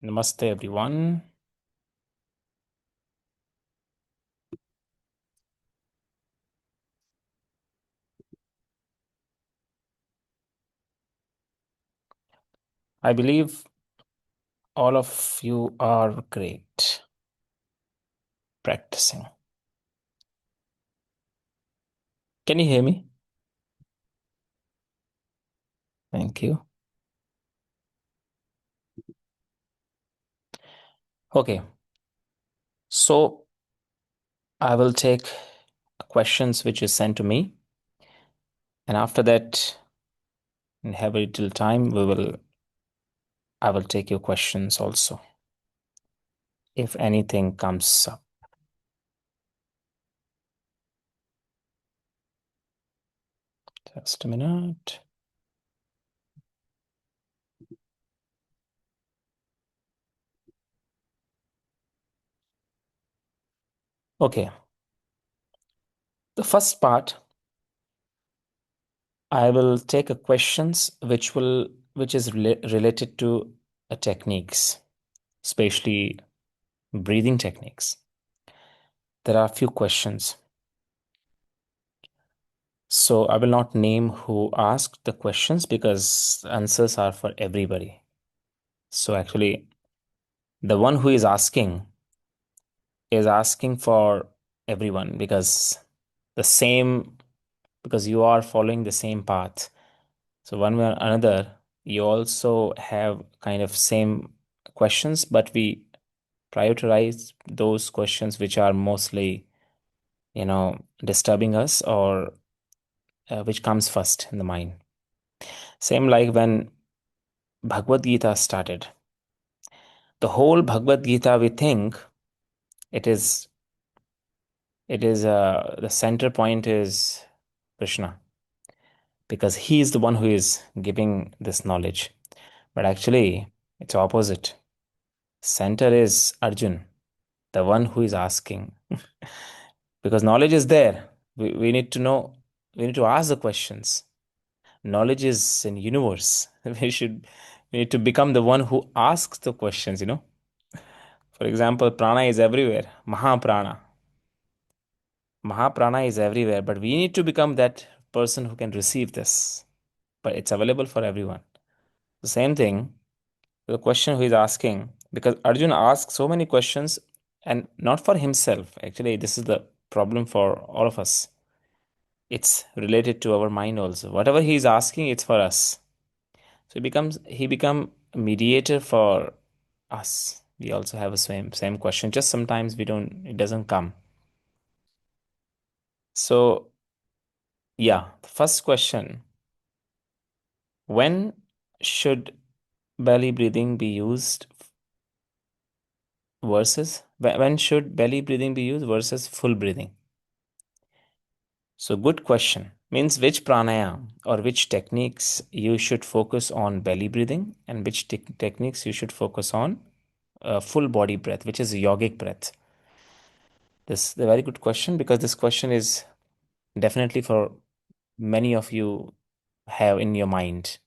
Namaste, everyone. I believe all of you are great practicing. Can you hear me? Thank you. Okay, so I will take questions which is sent to me, and after that, in have a little time, I will take your questions also, if anything comes up. Just a minute. Okay, the first part, I will take a questions which is related to techniques, especially breathing techniques. There are a few questions. So I will not name who asked the questions because answers are for everybody. So actually, the one who is asking for everyone the same, because you are following the same path. So one way or another, you also have kind of same questions, but we prioritize those questions which are mostly, disturbing us or which comes first in the mind. Same like when Bhagavad Gita started. The whole Bhagavad Gita, we think it is the center point is Krishna, because he is the one who is giving this knowledge. But actually, it's opposite. Center is Arjun, the one who is asking. Because knowledge is there. We need to know, we need to ask the questions. Knowledge is in universe. We need to become the one who asks the questions. For example, prana is everywhere. Mahaprana. Mahaprana is everywhere, but we need to become that person who can receive this. But it's available for everyone. The same thing, the question who is asking, because Arjuna asks so many questions and not for himself. Actually, this is the problem for all of us. It's related to our mind also. Whatever he is asking, it's for us. So he become a mediator for us. We also have a same question. Just sometimes it doesn't come. So yeah, the first question, when should belly breathing be used versus when should belly breathing be used versus full breathing? So good question. Means which pranayama or which techniques you should focus on belly breathing and which techniques you should focus on full body breath, which is yogic breath. This is a very good question because this question is definitely for many of you have in your mind.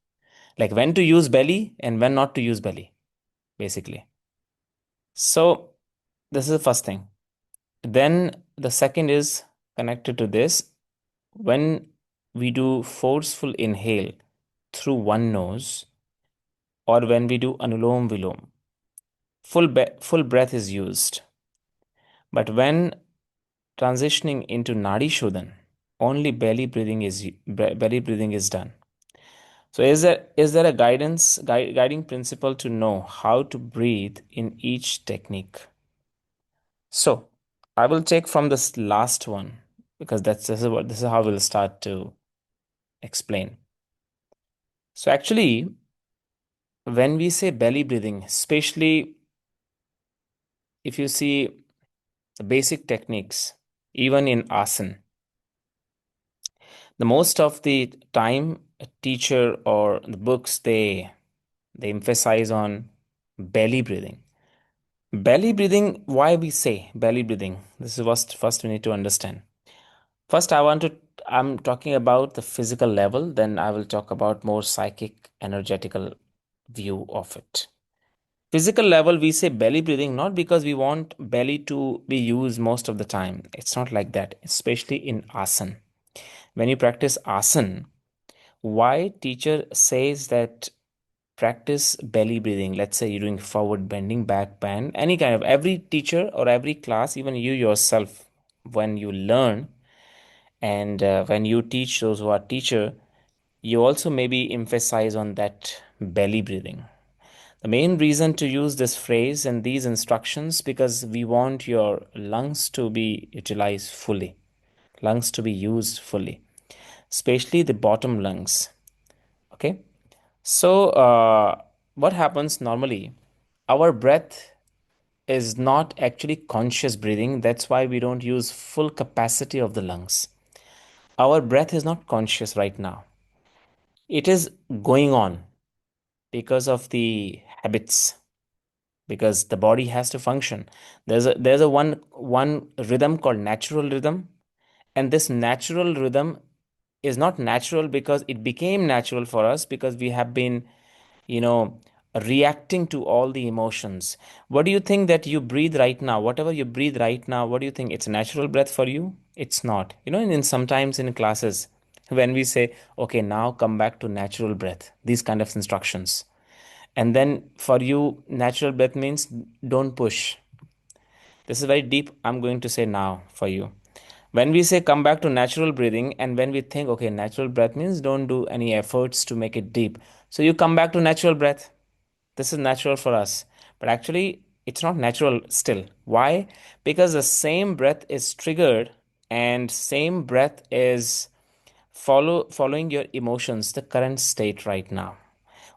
Like when to use belly and when not to use belly, basically. So this is the first thing. Then the second is connected to this. When we do forceful inhale through one nose, or when we do anulom vilom, full breath is used. But when transitioning into nadi shodhan, only belly breathing is done. So is there a guiding principle to know how to breathe in each technique? So I will take from this last one because this is how we'll start to explain. So actually, when we say belly breathing, especially if you see the basic techniques, even in asana, the most of the time a teacher or the books they emphasize on belly breathing. Belly breathing, why we say belly breathing? This is what first we need to understand. First, I'm talking about the physical level, then I will talk about more psychic, energetical view of it. Physical level, we say belly breathing not because we want belly to be used most of the time. It's not like that, especially in asana. When you practice asana, why teacher says that practice belly breathing? Let's say you're doing forward bending, back bend, any kind of, every teacher or every class, even you yourself, when you learn and when you teach those who are teacher, you also maybe emphasize on that belly breathing. The main reason to use this phrase and these instructions because we want your lungs to be utilized fully, lungs to be used fully, especially the bottom lungs. Okay. So, what happens normally? Our breath is not actually conscious breathing. That's why we don't use full capacity of the lungs. Our breath is not conscious right now. It is going on because of the habits, because the body has to function. There's a one rhythm called natural rhythm, and this natural rhythm is not natural because it became natural for us because we have been, you know, reacting to all the emotions. What do you think that you breathe right now? Whatever you breathe right now, what do you think? It's a natural breath for you? It's not. You know, in sometimes in classes, when we say, okay, now come back to natural breath, these kind of instructions. And then for you, natural breath means don't push. This is very deep. I'm going to say now for you. When we say come back to natural breathing, and when we think, okay, natural breath means don't do any efforts to make it deep. So you come back to natural breath. This is natural for us. But actually, it's not natural still. Why? Because the same breath is triggered and same breath is following your emotions, the current state right now.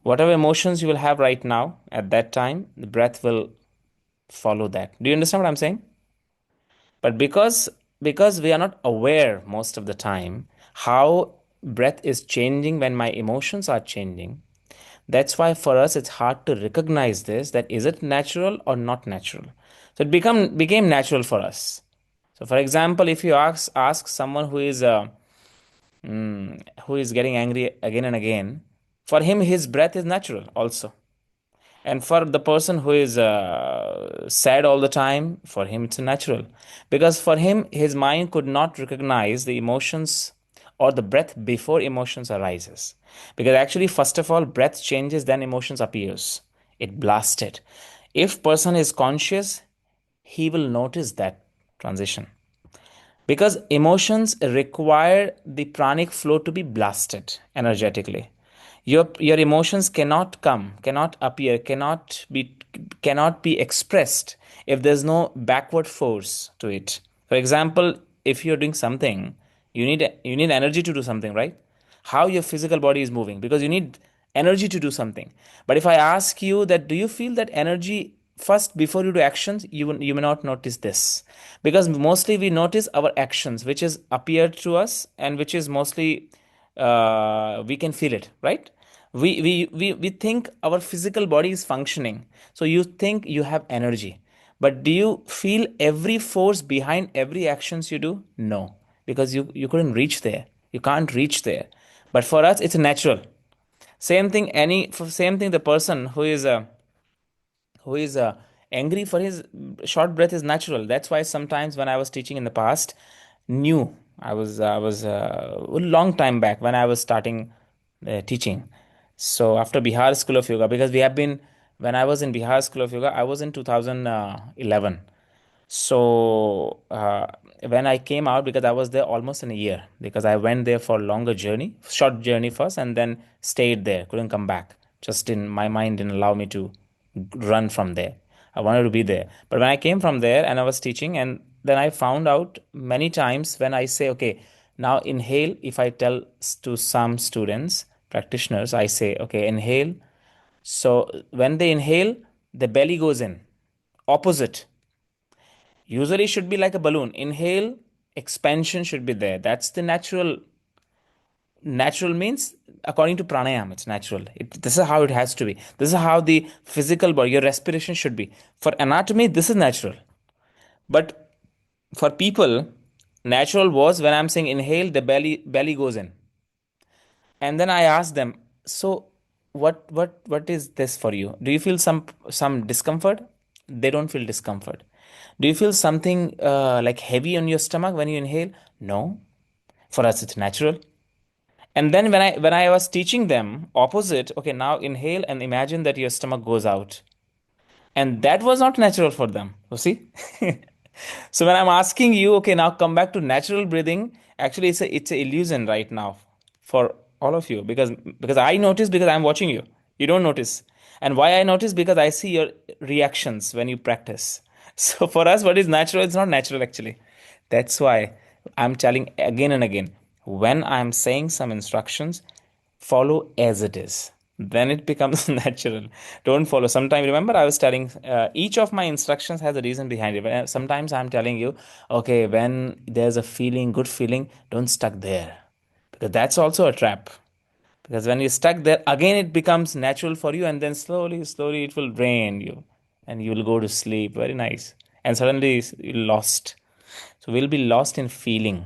Whatever emotions you will have right now at that time, the breath will follow that. Do you understand what I'm saying? But because we are not aware most of the time how breath is changing when my emotions are changing, that's why for us it's hard to recognize this, that is it natural or not natural. So it became natural for us. So for example, if you ask someone who is getting angry again and again, for him his breath is natural also. And for the person who is sad all the time, for him it's natural. Because for him, his mind could not recognize the emotions or the breath before emotions arises. Because actually, first of all, breath changes, then emotions appears. It blasted. If person is conscious, he will notice that transition. Because emotions require the pranic flow to be blasted energetically. Your emotions cannot come, cannot appear, cannot be expressed if there's no backward force to it. For example, if you're doing something, you need energy to do something, right? How your physical body is moving, because you need energy to do something. But if I ask you that, do you feel that energy first before you do actions? You may not notice this, because mostly we notice our actions, which is appeared to us and which is mostly we can feel it, right? We think our physical body is functioning, so you think you have energy, but do you feel every force behind every actions you do? No, because you couldn't reach there, you can't reach there. But for us it's natural. Same thing, the person who is angry, for his short breath is natural. That's why sometimes when I was teaching in the past, new I was a long time back when I was starting teaching. So after Bihar School of Yoga, because we have been, when I was in Bihar School of Yoga, I was in 2011. So when I came out, because I was there almost in a year, because I went there for longer journey, short journey first, and then stayed there, couldn't come back. Just in my mind didn't allow me to run from there. I wanted to be there. But when I came from there and I was teaching, and then I found out many times when I say, okay, now inhale, if I tell to some students, practitioners, I say, okay, inhale. So when they inhale, the belly goes in. Opposite. Usually should be like a balloon. Inhale, expansion should be there. That's the natural. Natural means according to pranayama, it's natural. This is how it has to be. This is how the physical body, your respiration should be. For anatomy, this is natural. But for people, natural was when I'm saying inhale, the belly goes in. And then I ask them, so what is this for you? Do you feel some discomfort? They don't feel discomfort. Do you feel something like heavy on your stomach when you inhale? No. For us, it's natural. And then when I was teaching them opposite, okay, now inhale and imagine that your stomach goes out. And that was not natural for them. You see? So when I'm asking you, okay, now come back to natural breathing, actually it's a illusion right now for all of you because I notice because I'm watching you. You don't notice. And why I notice because I see your reactions when you practice. So for us, what is natural, it's not natural actually. That's why I'm telling again and again. When I'm saying some instructions, follow as it is, then it becomes natural. Don't follow sometimes. Remember I was telling each of my instructions has a reason behind it. Sometimes I'm telling you, okay, when there's a feeling, good feeling, don't stuck there, because that's also a trap. Because when you're stuck there again, it becomes natural for you, and then slowly it will drain you, and you will go to sleep very nice, and suddenly you're lost. So we'll be lost in feeling,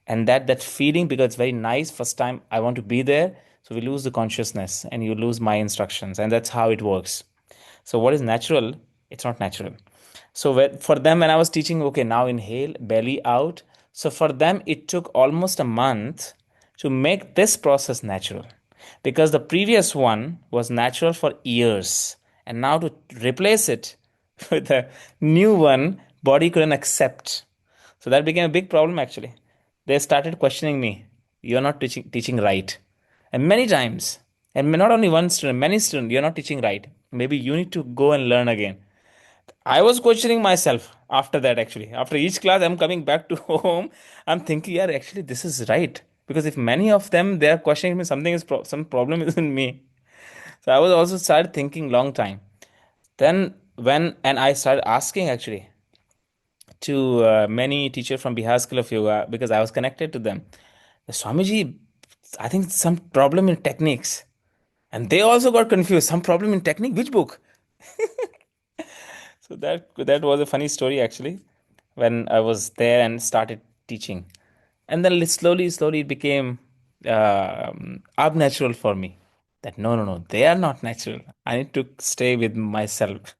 and that feeling, because it's very nice first time I want to be there, so we lose the consciousness and you lose my instructions, and that's how it works. So what is natural, it's not natural. So for them, when I was teaching, okay, now inhale, belly out. So for them, it took almost a month to make this process natural, because the previous one was natural for years. And now to replace it with a new one, body couldn't accept. So that became a big problem actually. They started questioning me. You're not teaching right. And many times, and not only one student, many students, you're not teaching right. Maybe you need to go and learn again. I was questioning myself after that actually. After each class, I'm coming back to home. I'm thinking, yeah, actually, this is right. Because if many of them they are questioning me, something is some problem is in me. So I was also started thinking long time. Then when and I started asking actually to many teachers from Bihar School of Yoga, because I was connected to them. Swamiji, I think some problem in techniques. And they also got confused. Some problem in technique? Which book? So that was a funny story actually, when I was there and started teaching, and then slowly it became unnatural for me. That no, they are not natural. I need to stay with myself.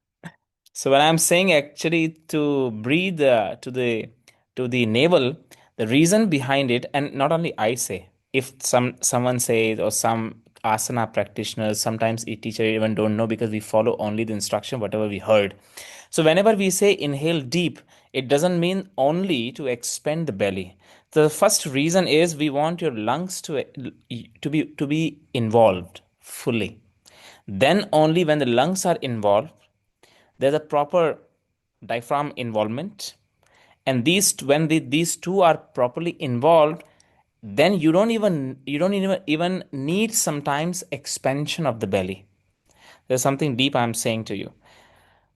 So when I'm saying actually to breathe to the navel, the reason behind it, and not only I say, if someone says, or some asana practitioners, sometimes a teacher even don't know, because we follow only the instruction whatever we heard. So whenever we say inhale deep, it doesn't mean only to expand the belly. The first reason is we want your lungs to be involved fully. Then only when the lungs are involved, there's a proper diaphragm involvement, and these two are properly involved, then you don't even need sometimes expansion of the belly. There's something deep I'm saying to you.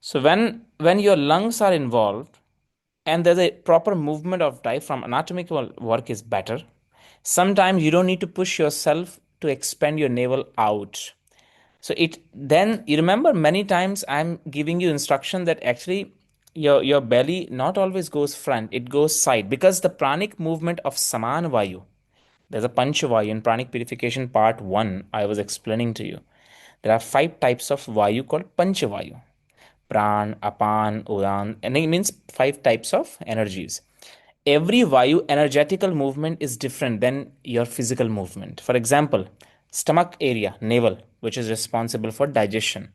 So when your lungs are involved and there's a proper movement of diaphragm, anatomical work is better. Sometimes you don't need to push yourself to expand your navel out. So it then you remember many times I'm giving you instruction that actually your belly not always goes front, it goes side, because the pranic movement of saman vayu. There's a pancha vayu in Pranic Purification Part 1. I was explaining to you. There are 5 types of vayu called pancha vayu. Pran, Apan, Udan, and it means 5 types of energies. Every Vayu energetical movement is different than your physical movement. For example, stomach area, navel, which is responsible for digestion.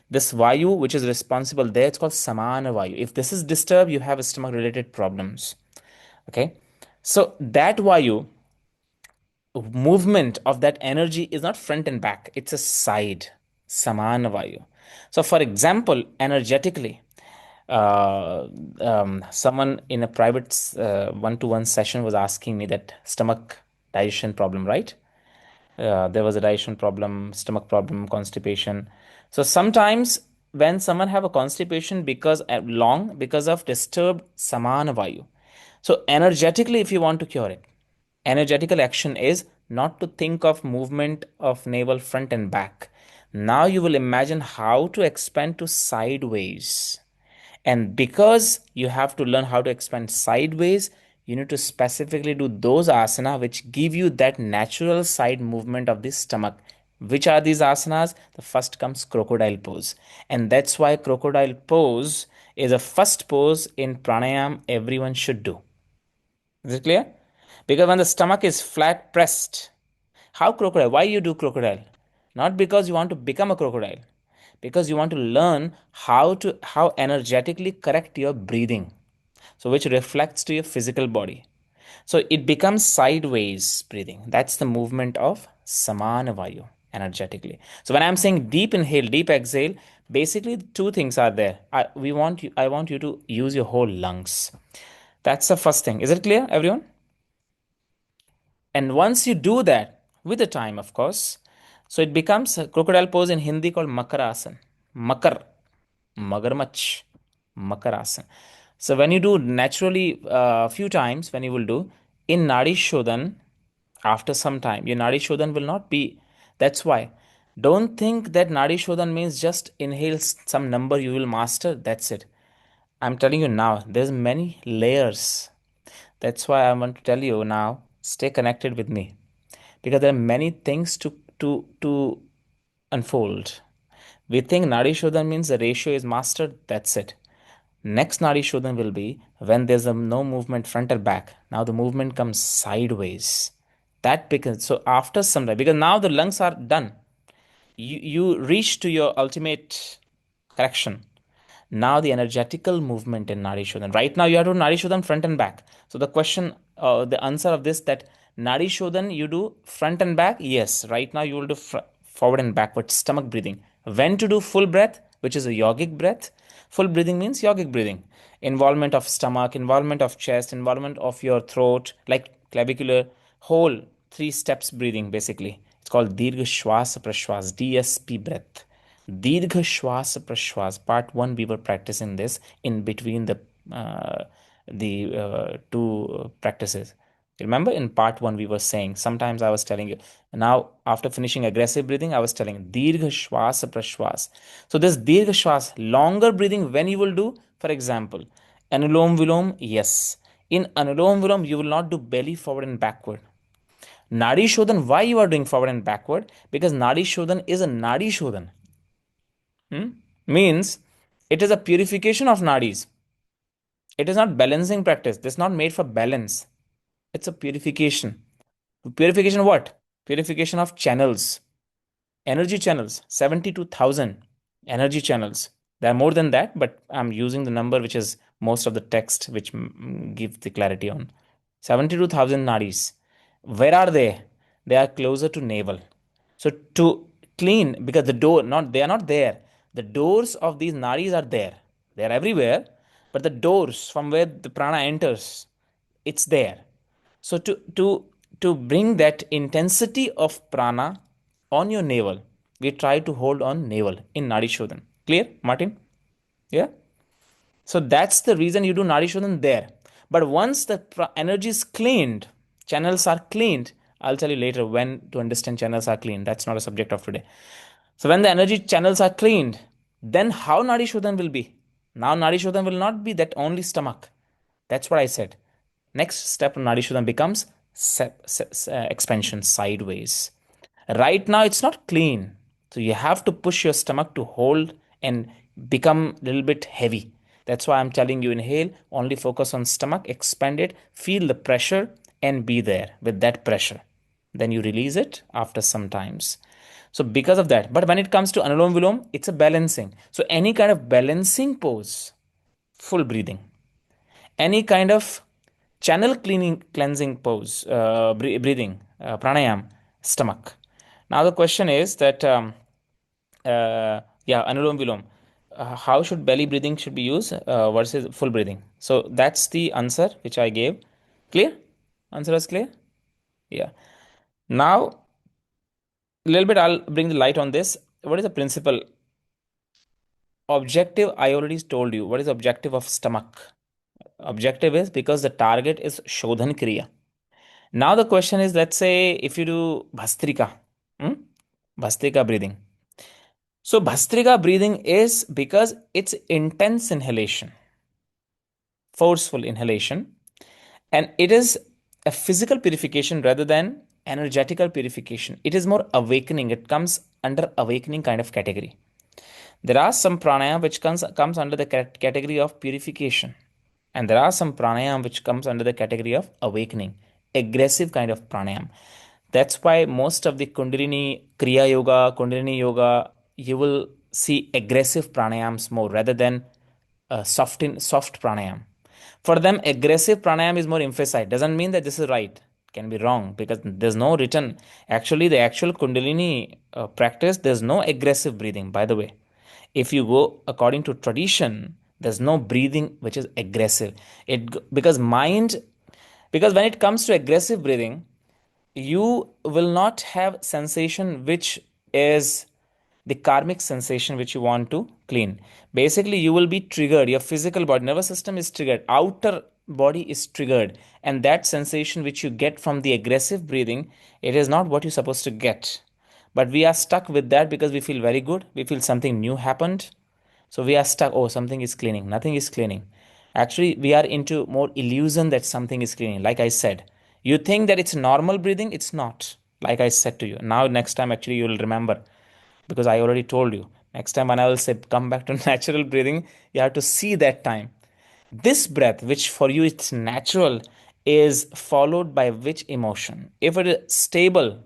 This Vayu, which is responsible there, it's called Samana Vayu. If this is disturbed, you have stomach related problems. Okay. So that Vayu movement of that energy is not front and back, it's a side, Samana Vayu. So, for example, energetically, someone in a private one-to-one session was asking me that stomach digestion problem, right? There was a digestion problem, stomach problem, constipation. So sometimes when someone have a constipation because of disturbed samana vayu. So energetically, if you want to cure it, energetical action is not to think of movement of navel front and back. Now you will imagine how to expand to sideways. And because you have to learn how to expand sideways, you need to specifically do those asana which give you that natural side movement of the stomach Which are these asanas? The first comes crocodile pose. And that's why crocodile pose is a first pose in pranayam everyone should do. Is it clear? Because when the stomach is flat pressed, how crocodile? Why you do crocodile? Not because you want to become a crocodile, because you want to learn how energetically correct your breathing, so which reflects to your physical body. So it becomes sideways breathing. That's the movement of samana vayu energetically. So when I'm saying deep inhale, deep exhale, basically two things are there. I want you to use your whole lungs. That's the first thing. Is it clear, everyone? And once you do that, with the time, of course, so it becomes a crocodile pose in Hindi called Makarasana. Makar, Magarmach, Makarasana. So when you do naturally a few times, when you will do in Nadi Shodhan, after some time, your Nadi Shodhan will not be. That's why. Don't think that Nadi Shodhan means just inhale some number you will master. That's it. I'm telling you now, there's many layers. That's why I want to tell you now, stay connected with me. Because there are many things to unfold. We think Nadi Shodhan means the ratio is mastered, that's it. Next Nadi Shodhan will be when there's no movement front or back. Now the movement comes sideways. That becomes so after some time, because now the lungs are done. You reach to your ultimate correction. Now the energetical movement in Nadi Shodhan. Right now you have to do Nadi Shodhan front and back. So the question, the answer of this that Nadi Shodhan you do front and back. Yes, right now you will do forward and backward stomach breathing. When to do full breath, which is a yogic breath. Full breathing means yogic breathing. Involvement of stomach, involvement of chest, involvement of your throat, like clavicular, whole three steps breathing basically. It's called Dirgha Shwasa Prashwas, DSP breath. Dirgha Shwasa Prashwas. Part 1 we were practicing this in between the two practices. Remember in part 1 we were saying, sometimes I was telling you, now after finishing aggressive breathing I was telling Dirgha Shwasa Prashwas. So this Dirgha Shwas, longer breathing when you will do, for example, Anulom Vilom, yes. In Anulom Vilom you will not do belly forward and backward. Nadi Shodhan, why you are doing forward and backward? Because Nadi Shodhan is a Nadi Shodhan. Means it is a purification of nadis. It is not balancing practice. This is not made for balance. It's a purification. Purification of what? Purification of channels. Energy channels. 72,000 energy channels. There are more than that, but I'm using the number which is most of the text which give the clarity on. 72,000 nadis. Where are they? They are closer to navel. So to clean, because the door, not they are not there. The doors of these nadis are there. They are everywhere, but the doors from where the prana enters, it's there. So to bring that intensity of prana on your navel, we try to hold on navel in Nadi Shodhan. Clear, Martin? Yeah. So that's the reason you do Nadi Shodhan there. But once the energy is cleaned, channels are cleaned. I'll tell you later when to understand channels are cleaned. That's not a subject of today. So when the energy channels are cleaned, then how Nadi Shodhan will be? Now Nadi Shodhan will not be that only stomach. That's what I said. Next step in Nadi Shodhan becomes expansion sideways. Right now it's not clean. So you have to push your stomach to hold and become a little bit heavy. That's why I'm telling you inhale, only focus on stomach, expand it, feel the pressure and be there with that pressure. Then you release it after some times. So because of that, but when it comes to Anulom Vilom, it's a balancing. So any kind of balancing pose, full breathing. Any kind of channel cleaning, cleansing pose, breathing, pranayam, stomach. Now the question is that, yeah, Anulom Vilom. How should belly breathing should be used versus full breathing? So that's the answer which I gave. Clear? Answer is clear? Yeah. Now, a little bit I'll bring the light on this. What is the principle? Objective, I already told you. What is the objective of stomach? Objective is because the target is Shodhan Kriya. Now the question is, let's say if you do Bhastrika, hmm? Bhastrika breathing. So Bhastrika breathing is because it's intense inhalation, forceful inhalation, and it is a physical purification rather than energetical purification. It is more awakening. It comes under awakening kind of category. There are some pranayama which comes under the category of purification, and there are some pranayama which comes under the category of awakening, aggressive kind of pranayama. That's why most of the Kundalini Kriya Yoga, Kundalini Yoga, you will see aggressive pranayams more rather than soft pranayam. For them, aggressive pranayam is more emphasized. Doesn't mean that this is right. Can be wrong because there's no written. Actually, the actual Kundalini practice, there's no aggressive breathing. By the way, if you go according to tradition, there's no breathing which is aggressive. Because when it comes to aggressive breathing, you will not have sensation which is the karmic sensation which you want to clean. Basically, you will be triggered. Your physical body, nervous system is triggered. Outer body is triggered. And that sensation which you get from the aggressive breathing, it is not what you're supposed to get. But we are stuck with that because we feel very good. We feel something new happened. So we are stuck. Oh, something is cleaning. Nothing is cleaning. Actually, we are into more illusion that something is cleaning. Like I said, you think that it's normal breathing. It's not. Like I said to you. Now, next time, actually, you will remember because I already told you. Next time, when I will say come back to natural breathing, you have to see that time. This breath, which for you it's natural, is followed by which emotion? If it is stable,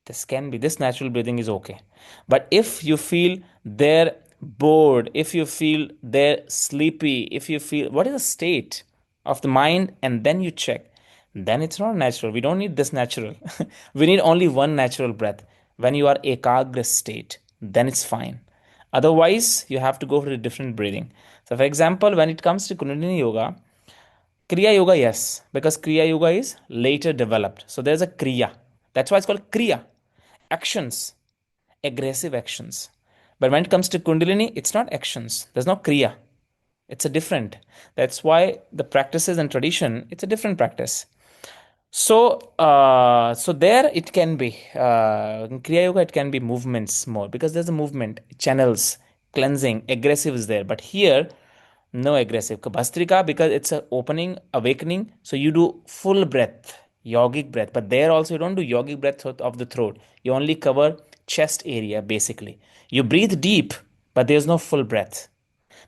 this natural breathing is okay. But if you feel they're bored, if you feel they're sleepy, if you feel what is the state of the mind, and then you check, then it's not natural. We don't need this natural. We need only one natural breath. When you are ekagra state, then it's fine. Otherwise, you have to go for a different breathing. So, for example, when it comes to Kundalini Yoga, Kriya Yoga, yes, because Kriya Yoga is later developed. So there's a Kriya. That's why it's called Kriya. Actions, aggressive actions. But when it comes to Kundalini, it's not actions. There's no Kriya. It's a different. That's why the practices and tradition, it's a different practice. So there it can be in Kriya Yoga. It can be movements more because there's a movement, channels, cleansing, aggressive is there. But here, no aggressive. Bhastrika because it's a opening, awakening. So you do full breath, yogic breath. But there also you don't do yogic breath of the throat. You only cover chest area basically. You breathe deep, but there's no full breath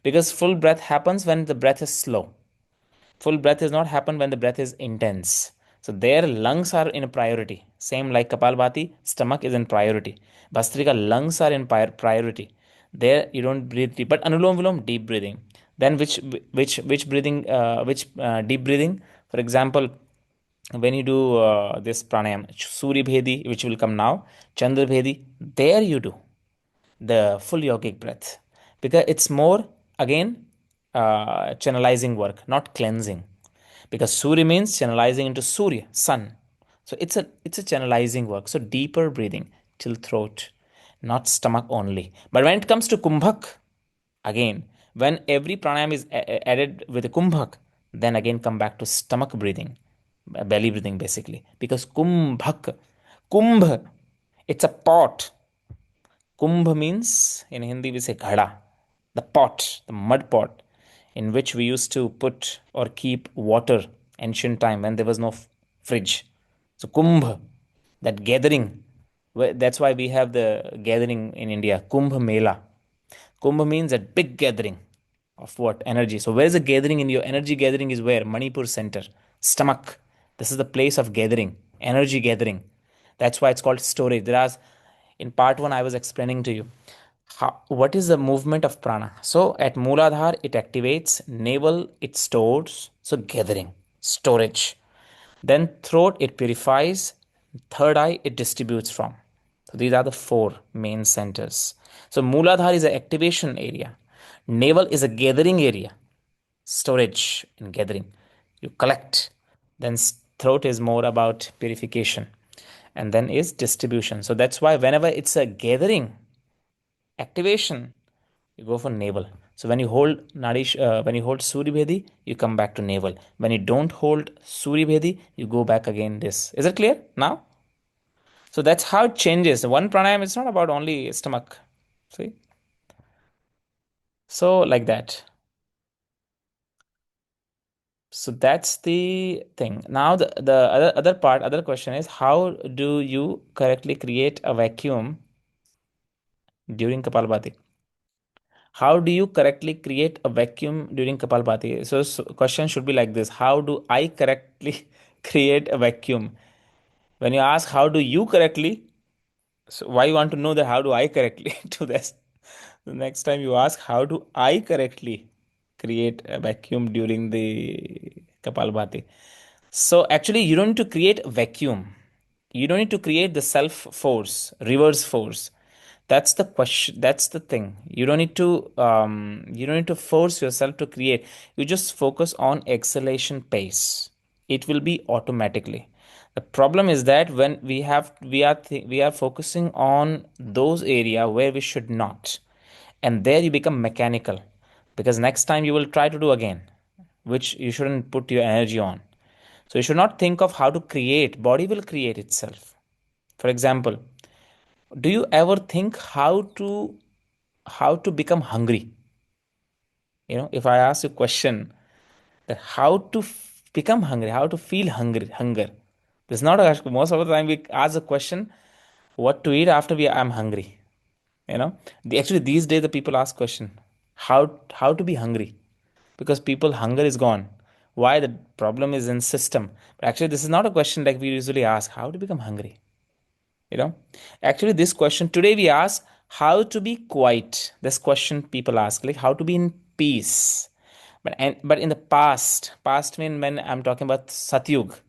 because full breath happens when the breath is slow. Full breath does not happen when the breath is intense. So their lungs are in priority. Same like Kapalbhati, stomach is in priority. Bhastrika, lungs are in priority. There you don't breathe deep. But Anulom Vilom, deep breathing. Then which breathing, which deep breathing? For example, when you do this pranayam, Surya Bhedi, which will come now, Chandra Bhedi, there you do the full yogic breath because it's more again channelizing work, not cleansing. Because Surya means channelizing into Surya, sun. So it's a channelizing work. So deeper breathing till throat, not stomach only. But when it comes to kumbhak, again, when every pranayam is added with a kumbhak, then again come back to stomach breathing, belly breathing basically. Because kumbh, it's a pot. Kumbh means in Hindi we say ghada, the pot, the mud pot in which we used to put or keep water ancient time when there was no fridge. So Kumbh, that gathering, that's why we have the gathering in India, Kumbh Mela. Kumbh means a big gathering of what? Energy. So where is the gathering in your energy gathering is where? Manipur center, stomach. This is the place of gathering, energy gathering. That's why it's called storage. There are in part one I was explaining to you what is the movement of prana. So at Mooladhar it activates, navel it stores, so gathering, storage. Then throat it purifies, third eye it distributes from. So these are the four main centers. So Mooladhar is an activation area. Navel is a gathering area, storage and gathering. You collect. Then throat is more about purification. And then is distribution. So that's why whenever it's a gathering, activation, you go for navel. So when you hold Surya Bhedi, you come back to navel. When you don't hold Surya Bhedi, you go back again this. Is it clear now? So that's how it changes. One pranayam is not about only stomach. See? So like that. So that's the thing. Now the other question is, how do you correctly create a vacuum during Kapalbhati? How do you correctly create a vacuum during Kapalbhati? So question should be like this: how do I correctly create a vacuum? When you ask how do you correctly, so why you want to know that how do I correctly do this? The next time you ask how do I correctly create a vacuum during the Kapalbhati? So actually, you don't need to create a vacuum. You don't need to create the self force, reverse force. That's the question. That's the thing. You don't need to. You don't need to force yourself to create. You just focus on exhalation pace. It will be automatically. The problem is that when we are focusing on those area where we should not, and there you become mechanical, because next time you will try to do again, which you shouldn't put your energy on. So you should not think of how to create. Body will create itself. For example, do you ever think how to become hungry? If I ask you a question that how to become hungry, how to feel hunger. This is not a most of the time we ask the question, what to eat after I'm hungry. Actually these days the people ask question, how to be hungry, because people hunger is gone. Why? The problem is in system. But actually this is not a question like we usually ask, how to become hungry. you know Actually this question today we ask how to be quiet. This question people ask, like how to be in peace. But in the past mean when I'm talking about Satyug,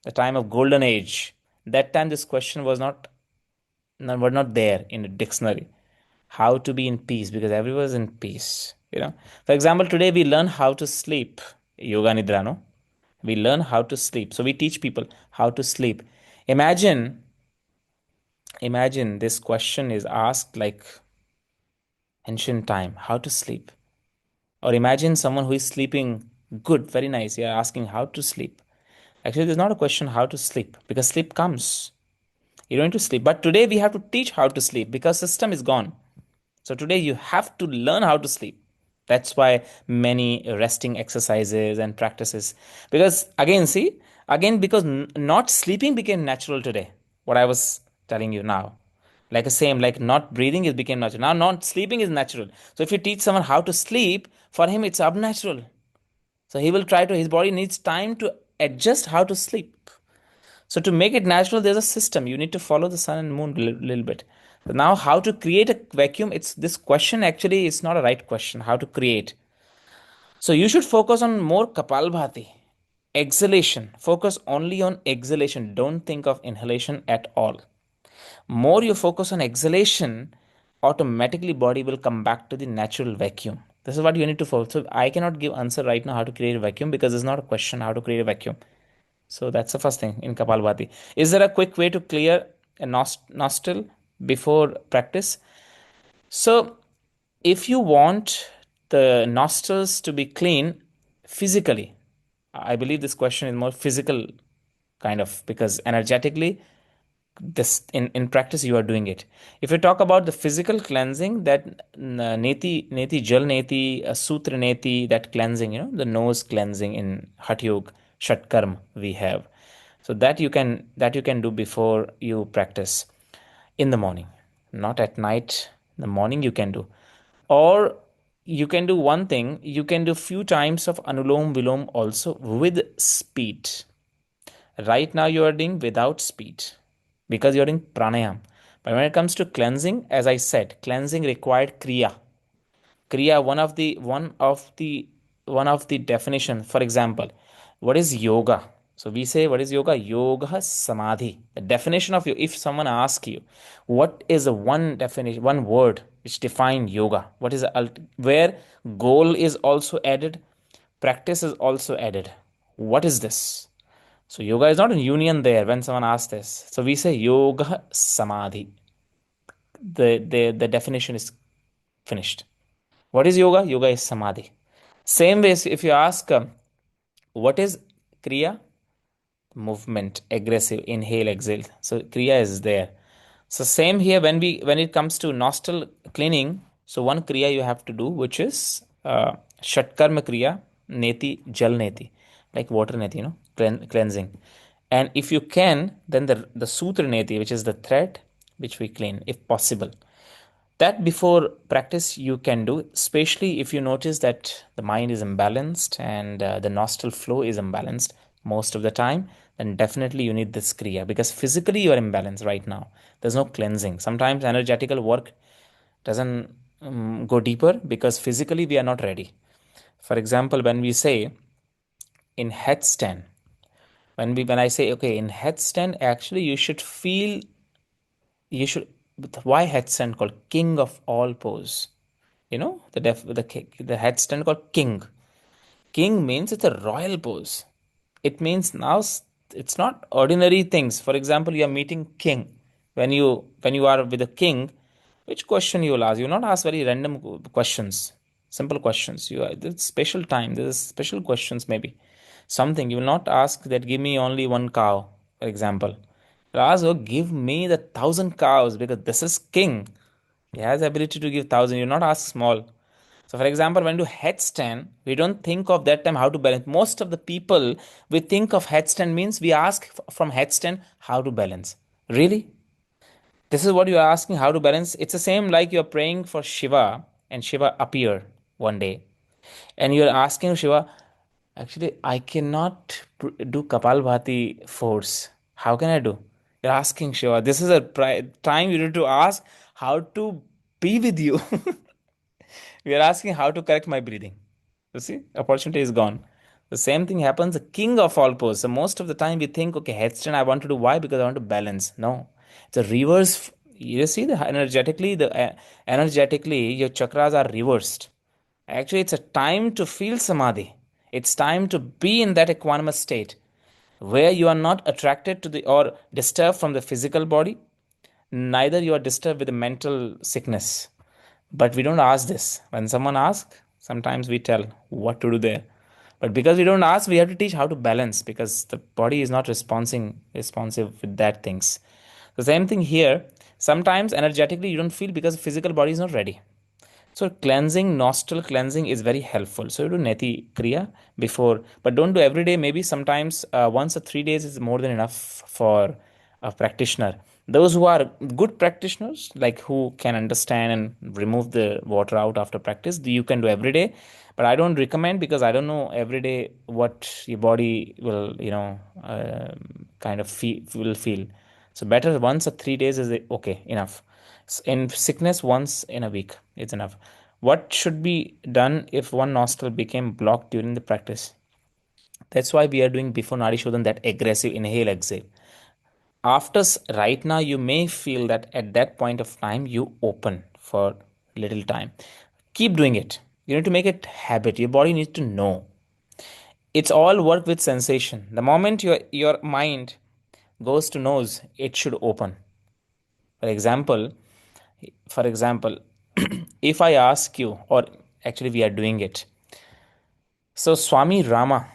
the time of golden age, that time this question was not were not there in a dictionary. How to be in peace, because everyone is in peace. For example, today we learn how to sleep. Yoga nidra, no? We learn how to sleep, so we teach people how to sleep. Imagine imagine this question is asked like ancient time, how to sleep. Or imagine someone who is sleeping good, very nice, you're asking how to sleep. Actually there's not a question how to sleep, because sleep comes. You don't need to sleep, but today we have to teach how to sleep because system is gone. So today you have to learn how to sleep. That's why many resting exercises and practices. Because again, see, again, because not sleeping became natural today. What I was telling you now. Like the same, like not breathing is became natural. Now not sleeping is natural. So if you teach someone how to sleep, for him it's unnatural. So he will try to, his body needs time to adjust how to sleep. So to make it natural, there's a system. You need to follow the sun and moon a little bit. So now, how to create a vacuum? It's this question actually is not a right question. How to create? So you should focus on more Kapalbhati, exhalation. Focus only on exhalation. Don't think of inhalation at all. More you focus on exhalation, automatically body will come back to the natural vacuum. This is what you need to follow. So I cannot give answer right now how to create a vacuum, because it's not a question how to create a vacuum. So that's the first thing in Kapalbhati. Is there a quick way to clear a nostril before practice? So if you want the nostrils to be clean physically, I believe this question is more physical kind of, because energetically this in practice you are doing it. If you talk about the physical cleansing, that neti jal neti sutra neti, that cleansing, the nose cleansing in Hatha Yoga Shatkarm we have. So that you can do before you practice in the morning, not at night. In the morning you can do, or you can do one thing, you can do few times of anulom vilom also with speed. Right now you are doing without speed because you're doing pranayam. But when it comes to cleansing, as I said, cleansing required kriya. One of the definition, for example, what is yoga? So we say, what is yoga? Yoga samadhi. The definition of you, if someone asks you what is the one definition, one word which define yoga, what is where goal is also added, practice is also added. What is this? So yoga is not a union there when someone asks this. So we say yoga samadhi. The definition is finished. What is yoga? Yoga is samadhi. Same way, if you ask, what is kriya? Movement, aggressive, inhale, exhale. So kriya is there. So same here when it comes to nostril cleaning. So one kriya you have to do, which is shatkarma kriya. neti, jal neti, like water neti, cleansing. And if you can, then the sutra neti, which is the thread, which we clean, if possible. That before practice you can do, especially if you notice that the mind is imbalanced and the nostril flow is imbalanced most of the time, then definitely you need this kriya because physically you are imbalanced right now. There's no cleansing. Sometimes energetical work doesn't go deeper because physically we are not ready. For example, when we say in headstand, when I say okay in headstand, actually you should why headstand called king of all pose. The headstand called king. King means it's a royal pose. It means now it's not ordinary things. For example, you are meeting king. When you are with a king, which question you will ask? You will not ask very random questions, simple questions. There's special time. There's special questions maybe. Something you will not ask that give me only one cow, for example. You'll ask, oh, give me the 1,000 cows because this is king. He has the ability to give 1,000. You not ask small. So, for example, when you do headstand, we don't think of that time how to balance. Most of the people, we think of headstand means we ask from headstand how to balance. Really? This is what you are asking how to balance. It's the same like you're praying for Shiva and Shiva appear one day. And you're asking Shiva, actually, I cannot do Kapalbhati force. How can I do? You're asking Shiva. This is a time you need to ask how to be with you. We are asking how to correct my breathing. You see, opportunity is gone. The same thing happens, the king of all poses. So most of the time we think, okay, headstand I want to do. Why? Because I want to balance. No, it's a reverse. You see, the energetically your chakras are reversed. Actually, it's a time to feel samadhi. It's time to be in that equanimous state where you are not attracted to the or disturbed from the physical body, neither you are disturbed with the mental sickness. But we don't ask this. When someone asks, sometimes we tell what to do there. But because we don't ask, we have to teach how to balance because the body is not responding responsive with that things. The same thing here. Sometimes energetically you don't feel because the physical body is not ready. So cleansing, nostril cleansing is very helpful. So you do neti kriya before, but don't do every day. Maybe sometimes once or 3 days is more than enough for a practitioner. Those who are good practitioners, like who can understand and remove the water out after practice, you can do every day. But I don't recommend because I don't know every day what your body will, kind of feel. So better once or 3 days is okay enough. In sickness, once in a week is enough. What should be done if one nostril became blocked during the practice? That's why we are doing before Nadi Shodhan that aggressive inhale exhale. Right now, you may feel that at that point of time you open for little time. Keep doing it. You need to make it habit. Your body needs to know. It's all work with sensation. The moment your mind goes to nose, it should open. For example, for example, if I ask you, or actually we are doing it. So Swami Rama,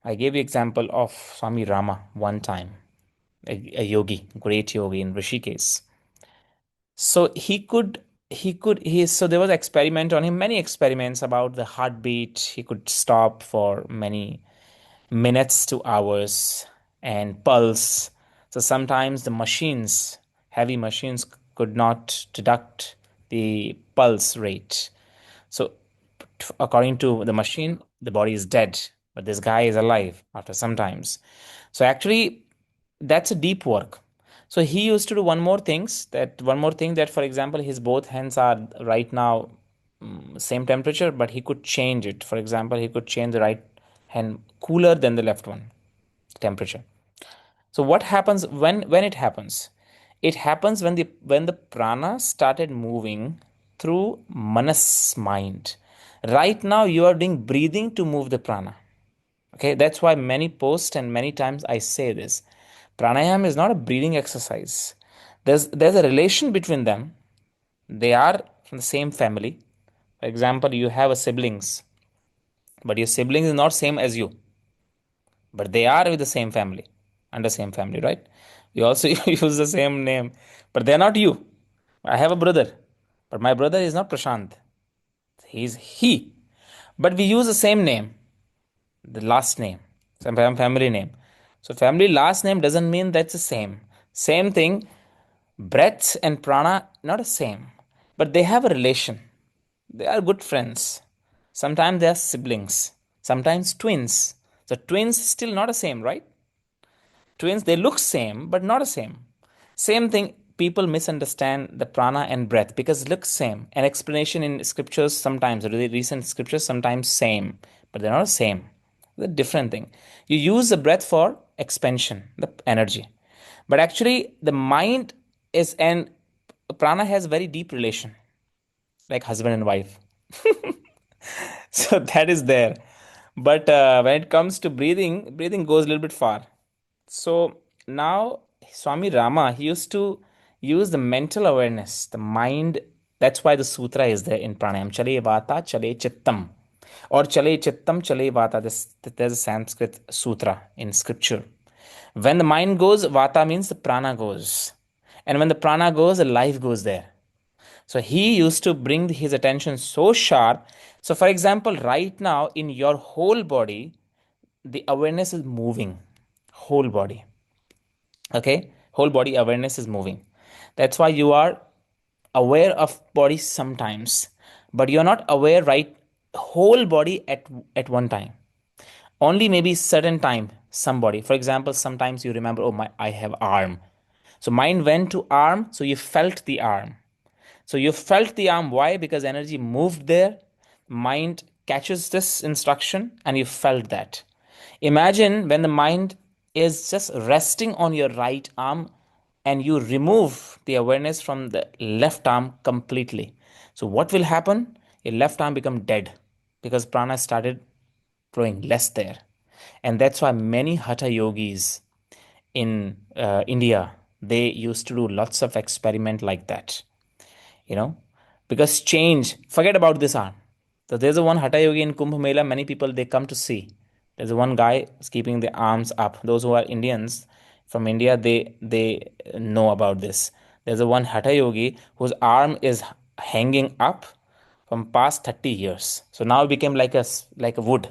I gave you example of Swami Rama one time, a yogi, great yogi in Rishikesh. So so there was experiment on him, many experiments about the heartbeat. He could stop for many minutes to hours and pulse. So sometimes the machines, heavy machines, could not deduct the pulse rate. So according to the machine, the body is dead, but this guy is alive after some times. So actually, that's a deep work. So he used to do one more thing that, for example, his both hands are right now same temperature, but he could change it. For example, he could change the right hand cooler than the left one temperature. So what happens when it happens? It happens when the prana started moving through manas mind. Right now you are doing breathing to move the prana. Okay, that's why many posts and many times I say this. Pranayama is not a breathing exercise. There's a relation between them. They are from the same family. For example, you have a siblings, but your siblings is not same as you, but they are with the same family, under same family, right? You also use the same name, but they're not you. I have a brother, but my brother is not Prashant. He's he, but we use the same name. the last name, some family name. So family last name doesn't mean that's the same. Same thing, breath and prana not the same, but they have a relation. They are good friends. Sometimes they are siblings. Sometimes twins. So twins still not the same, right? Twins, they look same, but not the same. Same thing, people misunderstand the prana and breath because it looks same. An explanation in scriptures sometimes, really recent scriptures sometimes same, but they're not the same. It's a different thing. You use the breath for expansion, the energy. But actually, the mind is, and prana has very deep relation, like husband and wife. So that is there. But when it comes to breathing, breathing goes a little bit far. So now Swami Rama, he used to use the mental awareness, the mind. That's why the sutra is there in pranayam. Chale vata, chale chittam. Or chale chittam, chale vata. There's a Sanskrit sutra in scripture. When the mind goes, vata means the prana goes. And when the prana goes, the life goes there. So he used to bring his attention so sharp. So, for example, right now in your whole body, the awareness is moving. Whole body. Okay? Whole body awareness is moving. That's why you are aware of body sometimes, but you're not aware right whole body at one time. Only maybe certain time, somebody. For example, sometimes you remember, oh my, I have arm. So mind went to arm, so you felt the arm. So you felt the arm. Why? Because energy moved there. Mind catches this instruction and you felt that. Imagine when the mind is just resting on your right arm and you remove the awareness from the left arm completely. So what will happen? Your left arm become dead because prana started flowing less there. And that's why many hatha yogis in India, they used to do lots of experiment like that, you know, because change, forget about this arm. So there's a one hatha yogi in Kumbh Mela, many people they come to see. There's a one guy is keeping the arms up. Those who are Indians from India, they know about this. There's a one hatha yogi whose arm is hanging up from past 30 years. So now it became like a wood.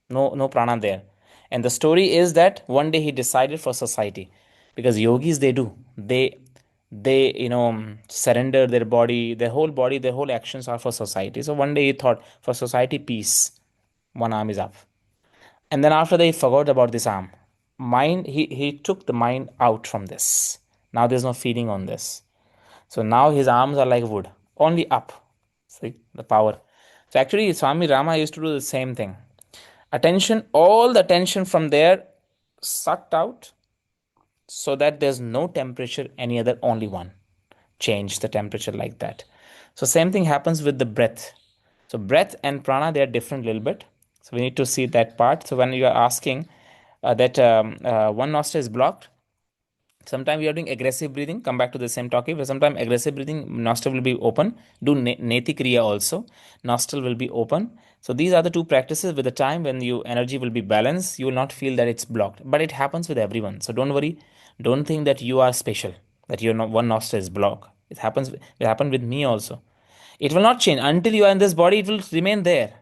No prana there. And the story is that one day he decided for society, because yogis they do. They surrender their body, their whole body, their whole actions are for society. So one day he thought, for society peace, one arm is up. And then after that he forgot about this arm. Mind, he took the mind out from this. Now there's no feeling on this. So now his arms are like wood, only up. See the power. So actually Swami Rama used to do the same thing. Attention, all the attention from there sucked out, so that there's no temperature any other, only one. Change the temperature like that. So same thing happens with the breath. So breath and prana, they are different a little bit. So we need to see that part. So when you are asking that one nostril is blocked, sometimes you are doing aggressive breathing, come back to the same topic, but sometimes aggressive breathing, nostril will be open. Do neti kriya also, nostril will be open. So these are the two practices. With the time when you energy will be balanced, you will not feel that it's blocked, but it happens with everyone. So don't worry, don't think that you are special, that your one nostril is blocked. It happened with me also. It will not change until you are in this body, it will remain there.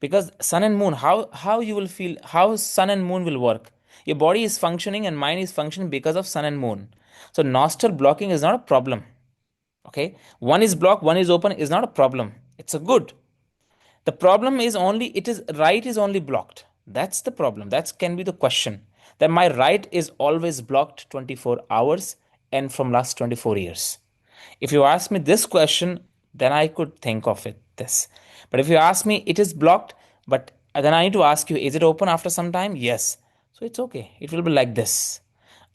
Because sun and moon, how you will feel, how sun and moon will work. Your body is functioning and mind is functioning because of sun and moon. So nostril blocking is not a problem. Okay, one is blocked, one is open, is not a problem, it's a good. The problem is only, it is right is only blocked. That's the problem. That can be the question. That my right is always blocked 24 hours and from last 24 years. If you ask me this question, then I could think of it this. But if you ask me, it is blocked, but then I need to ask you, is it open after some time? Yes. So it's okay. It will be like this.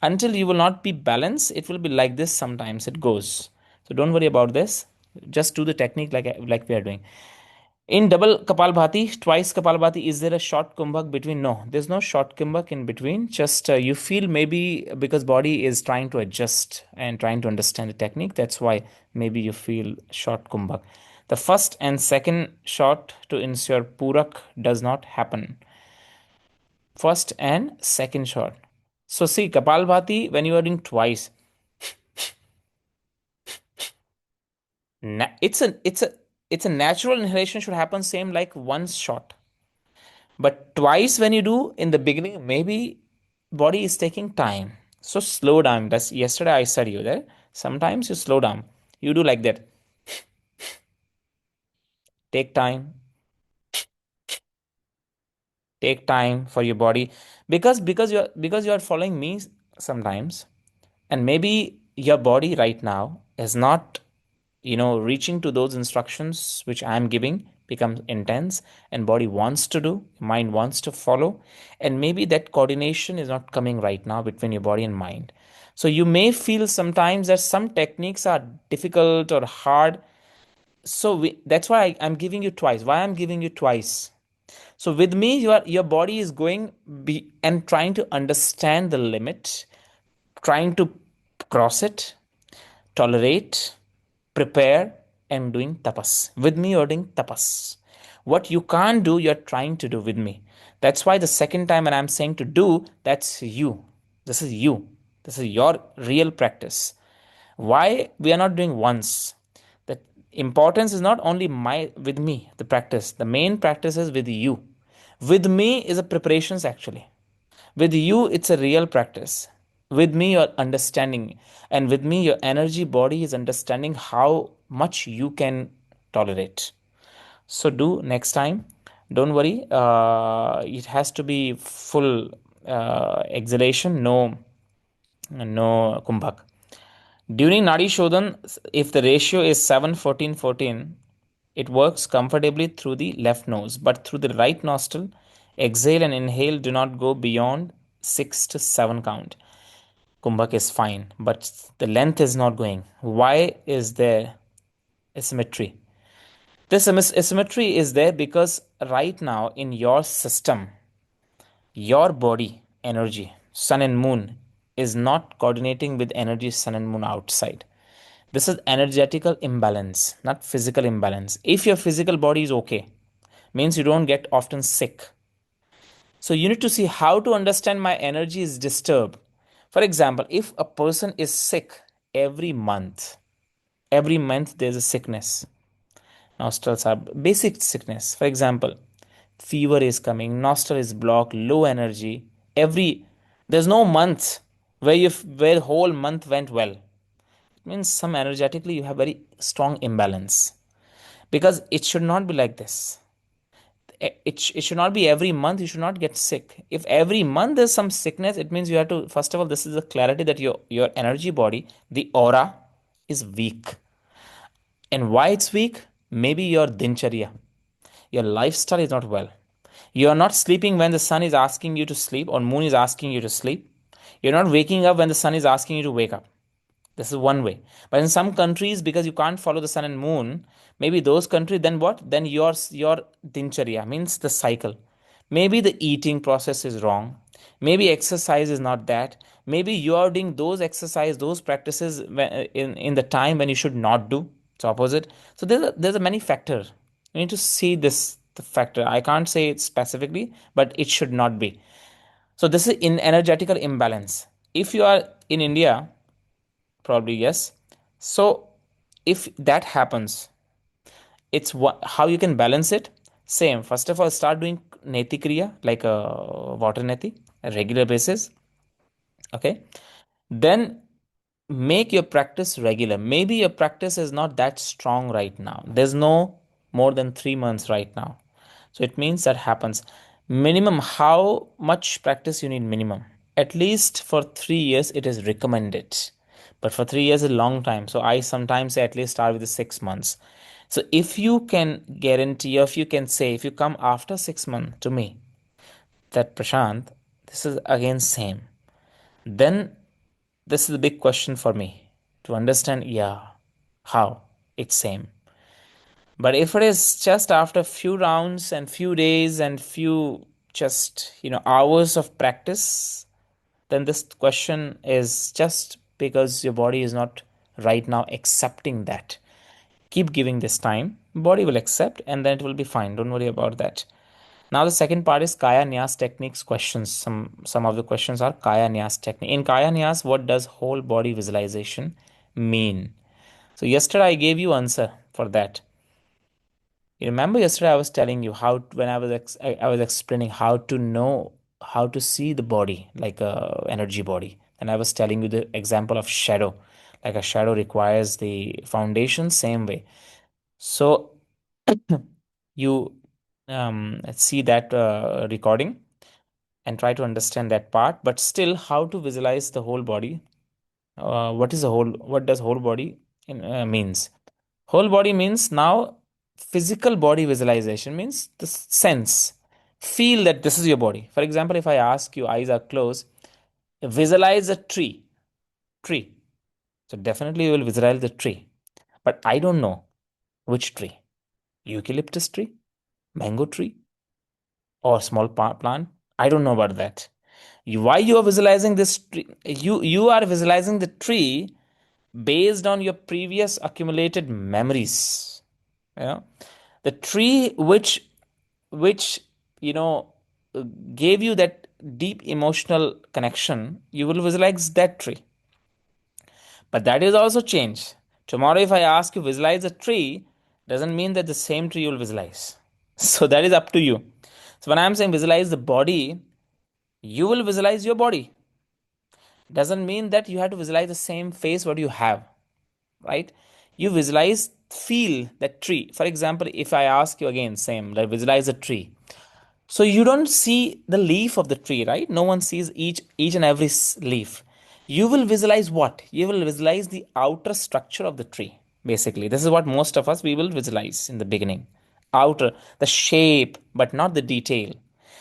Until you will not be balanced, it will be like this. Sometimes it goes. So don't worry about this. Just do the technique like we are doing. In double Kapalbhati, twice Kapalbhati, is there a short kumbhak between? No, there's no short kumbhak in between. Just you feel maybe because body is trying to adjust and trying to understand the technique. That's why maybe you feel short kumbhak. The first and second shot to ensure Purak does not happen. First and second shot. So see, Kapalbhati, when you are doing twice, it's a natural inhalation should happen same like one shot. But twice when you do in the beginning, maybe body is taking time. So slow down. That's yesterday I said you there. Sometimes you slow down. You do like that. Take time. Take time for your body, because you are following me sometimes, and maybe your body right now is not reaching to those instructions which I am giving, becomes intense, and body wants to do, mind wants to follow, and maybe that coordination is not coming right now between your body and mind. So you may feel sometimes that some techniques are difficult or hard. So that's why I'm giving you twice. Why I'm giving you twice? So with me, your body is going be and trying to understand the limit, trying to cross it, tolerate, prepare, and doing tapas. With me, you're doing tapas. What you can't do, you're trying to do with me. That's why the second time when I'm saying to do, that's you. This is you. This is your real practice. Why we are not doing once? The importance is not only my with me, the practice. The main practice is with you. With me is a preparations actually. With you, it's a real practice. With me, you're understanding. And with me, your energy body is understanding how much you can tolerate. So, do next time. Don't worry. It has to be full exhalation, no kumbhak. During Nadi Shodhan, if the ratio is 7-14-14, it works comfortably through the left nose, but through the right nostril, exhale and inhale do not go beyond 6 to 7 count. Kumbhak is fine, but the length is not going. Why is there asymmetry? This asymmetry is there because right now in your system, your body energy, sun and moon, is not coordinating with energy sun and moon outside. This is energetical imbalance, not physical imbalance. If your physical body is okay, means you don't get often sick. So you need to see how to understand my energy is disturbed. For example, if a person is sick every month there's a sickness. Nostrils are basic sickness. For example, fever is coming, nostril is blocked, low energy. There's no month where whole month went well. It means some energetically you have very strong imbalance, because it should not be like this. It should not be every month you should not get sick. If every month there's some sickness, it means you have to, first of all, this is a clarity that your energy body, the aura, is weak. And why it's weak? Maybe your dincharya, your lifestyle is not well. You are not sleeping when the sun is asking you to sleep or moon is asking you to sleep. You're not waking up when the sun is asking you to wake up. This is one way. But in some countries, because you can't follow the sun and moon, maybe those countries, then what? Then your dincharya means the cycle. Maybe the eating process is wrong. Maybe exercise is not that. Maybe you are doing those exercise, those practices in the time when you should not do. It's opposite. So there's a many factor. You need to see this the factor. I can't say it specifically, but it should not be. So this is in energetical imbalance. If you are in India, probably yes. So if that happens, it's how you can balance it. Same. First of all, start doing neti kriya like a water neti, a regular basis. Okay. Then make your practice regular. Maybe your practice is not that strong right now. There's no more than 3 months right now. So it means that happens. Minimum, how much practice you need minimum? At least for 3 years, it is recommended. But for 3 years is a long time. So I sometimes say at least start with the 6 months. So if you can guarantee, or if you can say, if you come after 6 months to me, that Prashant, this is again same, then this is a big question for me to understand, yeah, how it's same. But if it is just after few rounds and few days and few just hours of practice, then this question is just because your body is not right now accepting that. Keep giving this time, body will accept, and then it will be fine. Don't worry about that. Now the second part is Kaya Nyas techniques questions. Some of the questions are Kaya Nyas technique. In Kaya Nyas, what does whole body visualization mean? So yesterday I gave you answer for that. You remember yesterday I was telling you how when I was explaining how to know how to see the body like a energy body, and I was telling you the example of shadow, like a shadow requires the foundation same way. So you see that recording and try to understand that part, but still how to visualize the whole body. What is the whole? What does whole body means? Whole body means now physical body visualization means the sense. Feel that this is your body. For example, if I ask you, eyes are closed, visualize a tree. Tree. So definitely you will visualize the tree. But I don't know which tree. Eucalyptus tree, mango tree, or small plant. I don't know about that. Why you are visualizing this tree? You are visualizing the tree based on your previous accumulated memories. You know, the tree which you know gave you that deep emotional connection, you will visualize that tree. But that is also change. Tomorrow, if I ask you visualize a tree, doesn't mean that the same tree you will visualize. So that is up to you. So when I'm saying visualize the body, you will visualize your body. Doesn't mean that you have to visualize the same face what you have, right? You visualize, feel that tree. For example, if I ask you again, same, like visualize a tree. So you don't see the leaf of the tree, right? No one sees each and every leaf. You will visualize what? You will visualize the outer structure of the tree. Basically, this is what most of us we will visualize in the beginning. Outer, the shape, but not the detail.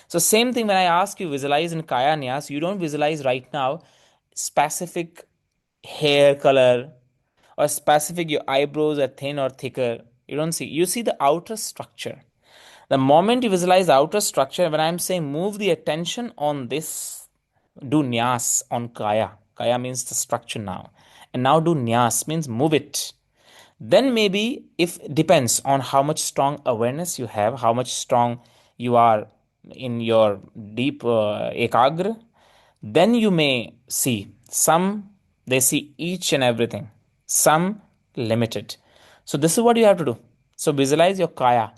So same thing when I ask you visualize in Kaya Nyas, you don't visualize right now specific hair color or specific your eyebrows are thin or thicker. You don't see. You see the outer structure. The moment you visualize the outer structure, when I'm saying move the attention on this, do nyas on kaya. Kaya means the structure now. And now do nyas means move it. Then maybe if depends on how much strong awareness you have, how much strong you are in your deep ekagra, then you may see some they see each and everything, some limited. So this is what you have to do. So visualize your kaya.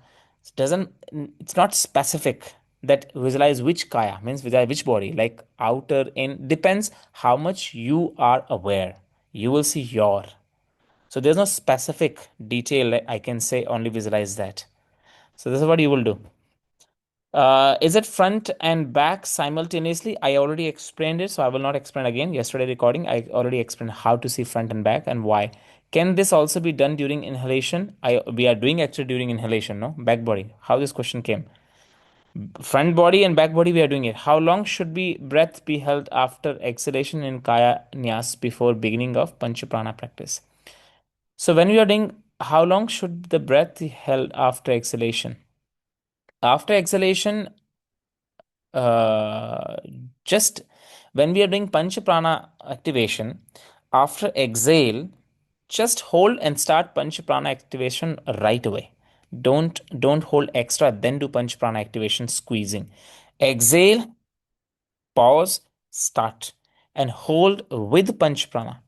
It doesn't it's not specific that visualize which kaya means visualize which body, like outer in depends how much you are aware. You will see your. So there's no specific detail that I can say only visualize that. So this is what you will do. Is it front and back simultaneously? I already explained it, so I will not explain again. Yesterday recording, I already explained how to see front and back and why. Can this also be done during inhalation? We are doing actually during inhalation, no? Back body. How this question came? Front body and back body, we are doing it. How long should be breath be held after exhalation in Kaya Nyas before beginning of Pancha Prana practice? So when we are doing, how long should the breath be held after exhalation? After exhalation, uh, just when we are doing Pancha Prana activation, after exhale, just hold and start Pancha Prana activation right away. Don't hold extra, then do Pancha Prana activation squeezing. Exhale, pause, start, and hold with Pancha Prana.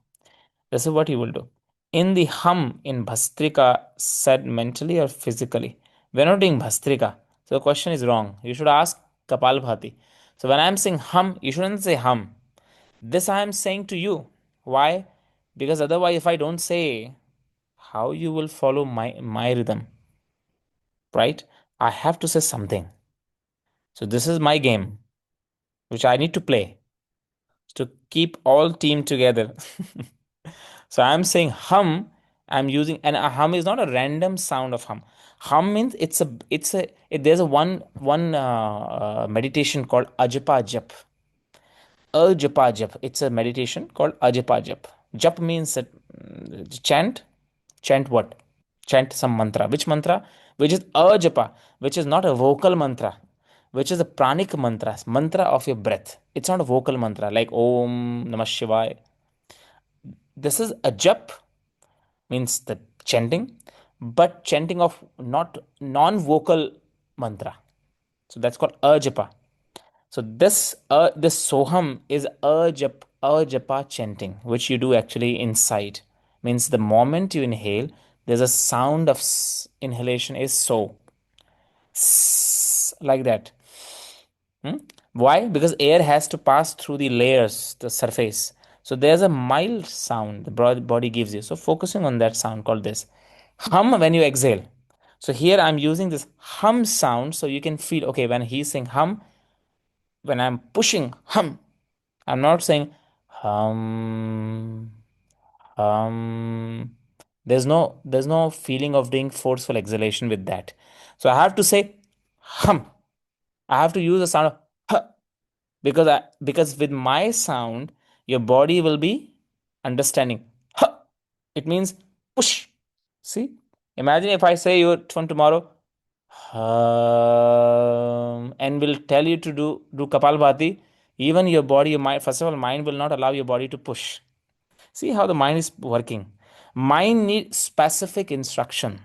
This is what you will do. In the hum in Bhastrika, said mentally or physically? We're not doing Bhastrika. So the question is wrong. You should ask Kapalbhati. So when I'm saying hum, you shouldn't say hum. This I am saying to you. Why? Because otherwise, if I don't say, how you will follow my rhythm, right? I have to say something. So this is my game, which I need to play to keep all team together. So I'm saying hum. I'm using and a hum is not a random sound of hum. Hum means there's a one meditation called ajapa jap. Ajapa jap. It's a meditation called ajapa jap. Jap means that chant. Chant what? Chant some mantra. Which mantra? Which is ajapa, which is not a vocal mantra, which is a pranic mantra, mantra of your breath. It's not a vocal mantra like Om Namah Shivaya. This is a jap, means the chanting, but chanting of not non-vocal mantra. So that's called ajapa. So this soham is ajapa chanting, which you do actually inside. Means the moment you inhale, There's a sound of inhalation is so like that. Hmm? Why? Because air has to pass through the layers, the surface. So there's a mild sound the body gives you. So focusing on that sound called this hum when you exhale. So here I'm using this hum sound so you can feel okay when he's saying hum, when I'm pushing hum, I'm not saying hum there's no feeling of doing forceful exhalation with that. So I have to say hum. I have to use the sound of huh because with my sound your body will be understanding huh. It means push. See, imagine if I say you from tomorrow and will tell you to do kapalbhati. Even your body, your mind, first of all, mind will not allow your body to push. See how the mind is working. Mind needs specific instruction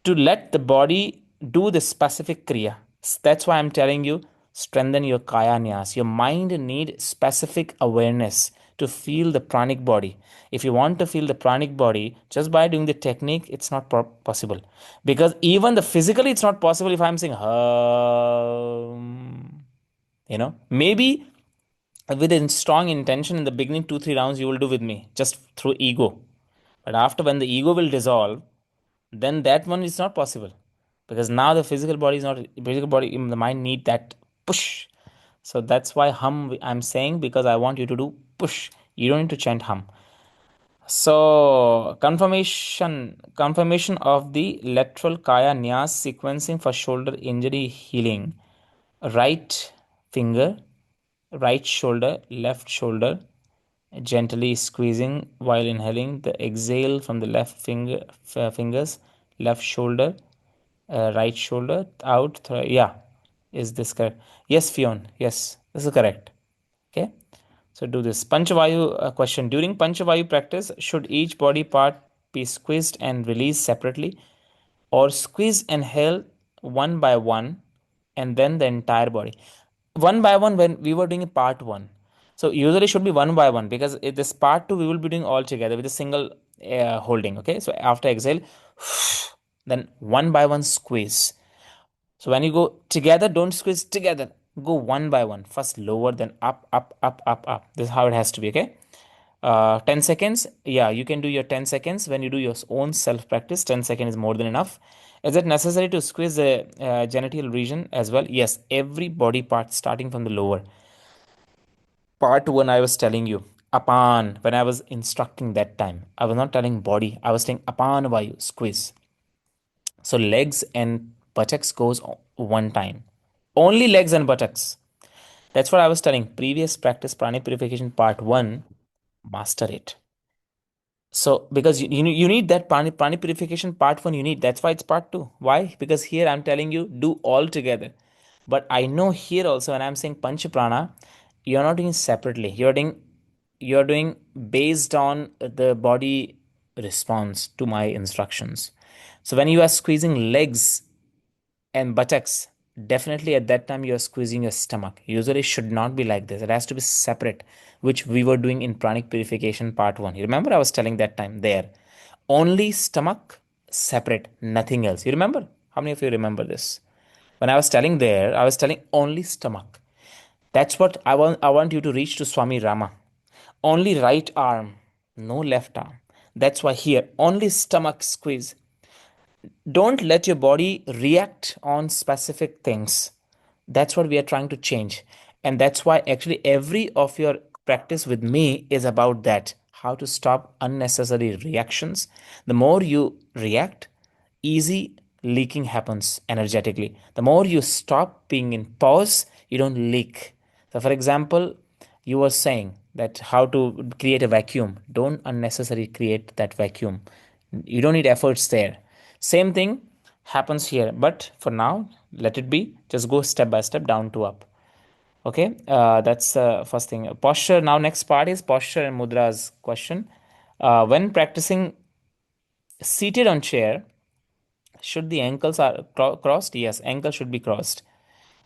to let the body do the specific kriya. That's why I'm telling you strengthen your kaya nyas. Your mind need specific awareness to feel the pranic body. If you want to feel the pranic body just by doing the technique, it's not possible. Because even the physically, it's not possible if I'm saying maybe with a strong intention in the beginning 2 3 rounds you will do with me just through ego, but after when the ego will dissolve, then that one is not possible because now the physical body is not physical body, the mind need that push. So that's why hum I'm saying, because I want you to do push. You don't need to chant hum. So confirmation of the lateral kaya nyas sequencing for shoulder injury healing. Right finger, right shoulder, left shoulder, gently squeezing while inhaling the exhale from the fingers, left shoulder, right shoulder out. Yeah, is this correct? Yes, Fion. Yes, this is correct. Okay, so do this Panchavayu question. During Panchavayu practice, should each body part be squeezed and released separately, or squeeze and held one by one and then the entire body? One by one when we were doing part one. So usually should be one by one because this part two we will be doing all together with a single holding. Okay, so after exhale, then one by one squeeze. So when you go together, don't squeeze together. Go one by one. First lower, then up, up, up, up, up. This is how it has to be. Okay. 10 seconds. Yeah, you can do your 10 seconds. When you do your own self practice, 10 seconds is more than enough. Is it necessary to squeeze the genital region as well? Yes, every body part starting from the lower. Part one, I was telling you, apan, when I was instructing that time, I was not telling body, I was saying apan vayu, squeeze. So legs and buttocks goes one time. Only legs and buttocks. That's what I was telling. Previous practice, pranic purification part one, master it. So because you need that pranic purification part one, you need. That's why it's part two. Why? Because here I'm telling you do all together. But I know here also when I'm saying panch prana, you're not doing separately. You're doing based on the body response to my instructions. So when you are squeezing legs and buttocks, definitely at that time you are squeezing your stomach. Usually should not be like this. It has to be separate, which we were doing in pranic purification part one. You remember I was telling that time there. Only stomach separate, nothing else. You remember? How many of you remember this? When I was telling there, I was telling only stomach. That's what I want you to reach to Swami Rama. Only right arm, no left arm. That's why here only stomach squeeze. Don't let your body react on specific things. That's what we are trying to change. And that's why actually every of your practice with me is about that. How to stop unnecessary reactions. The more you react, easy leaking happens energetically. The more you stop being in pause, you don't leak. So, for example, you were saying that how to create a vacuum. Don't unnecessarily create that vacuum. You don't need efforts there. Same thing happens here, but for now, let it be. Just go step by step down to up. Okay, that's the first thing. Posture. Now, next part is posture and mudras question. When practicing seated on chair, should the ankles are crossed? Yes, ankle should be crossed.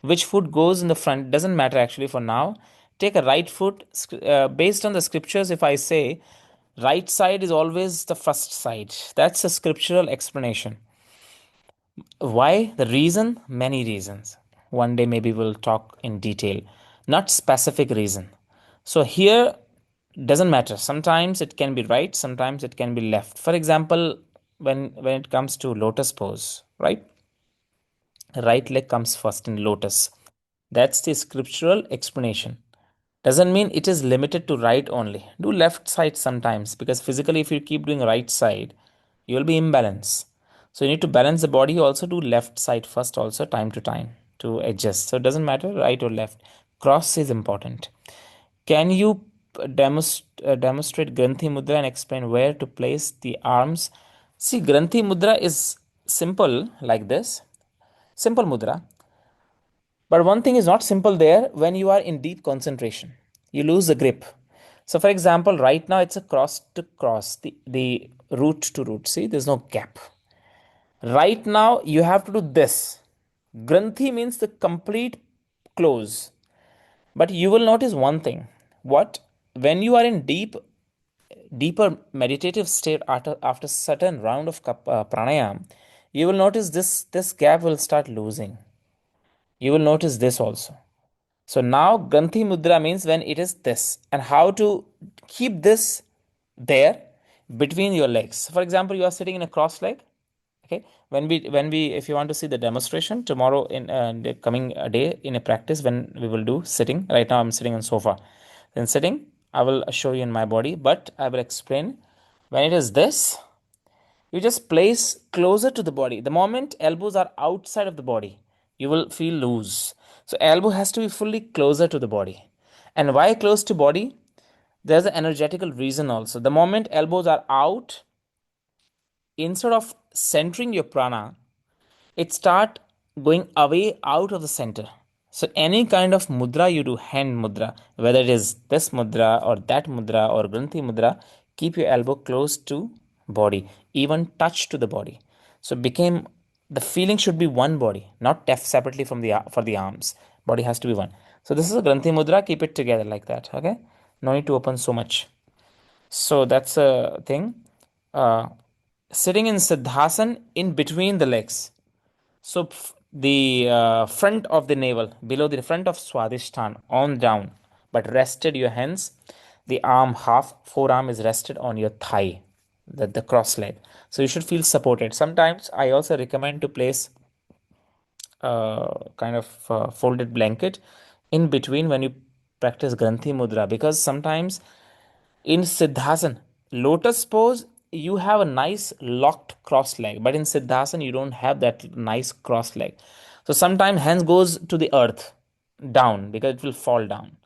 Which foot goes in the front doesn't matter actually for now. Take a right foot based on the scriptures. If I say Right side is always the first side. That's a scriptural explanation. Why? The reason? Many reasons. One day maybe we'll talk in detail, not specific reason. So here doesn't matter. Sometimes it can be right, sometimes it can be left. For example, when it comes to lotus pose, right? Right leg comes first in lotus. That's the scriptural explanation. Doesn't mean it is limited to right only. Do left side sometimes because physically, if you keep doing right side, you will be imbalanced. So you need to balance the body. Also do left side first, also time to time to adjust. So it doesn't matter right or left. Cross is important. Can you demonstrate Granthi Mudra and explain where to place the arms? See, Granthi Mudra is simple like this. Simple mudra. But one thing is not simple there when you are in deep concentration. You lose the grip. So, for example, right now it's a cross to cross, the root to root. See, there's no gap. Right now, you have to do this. Granthi means the complete close. But you will notice one thing. What? When you are in deeper meditative state after certain round of pranayam, you will notice this gap will start losing. You will notice this also. So now Granthi Mudra means when it is this, and how to keep this there between your legs. For example, you are sitting in a cross leg. Okay, when we if you want to see the demonstration tomorrow in the coming day in a practice when we will do sitting. Right now I'm sitting on sofa. Then sitting, I will show you in my body, but I will explain when it is this. You just place closer to the body. The moment elbows are outside of the body, you will feel loose. So elbow has to be fully closer to the body. And why close to body? There's an energetical reason also. The moment elbows are out, instead of centering your prana, it start going away out of the center. So any kind of mudra you do, hand mudra, whether it is this mudra or that mudra or granthi mudra, keep your elbow close to body, even touch to the body. So became the feeling should be one body, not separately from the for the arms. Body has to be one. So this is a granthi mudra. Keep it together like that. Okay, no need to open so much. So that's a thing. Uh, Sitting in siddhasan in between the legs. So the front of the navel, below the front of Swadhisthana, on down, but rested your hands. The arm half, forearm is rested on your thigh, the cross leg. So you should feel supported. Sometimes I also recommend to place kind of folded blanket in between when you practice Granthi Mudra because sometimes in Siddhasan, lotus pose, you have a nice locked cross leg, but in Siddhasan, you don't have that nice cross leg. So sometimes hands goes to the earth down because it will fall down.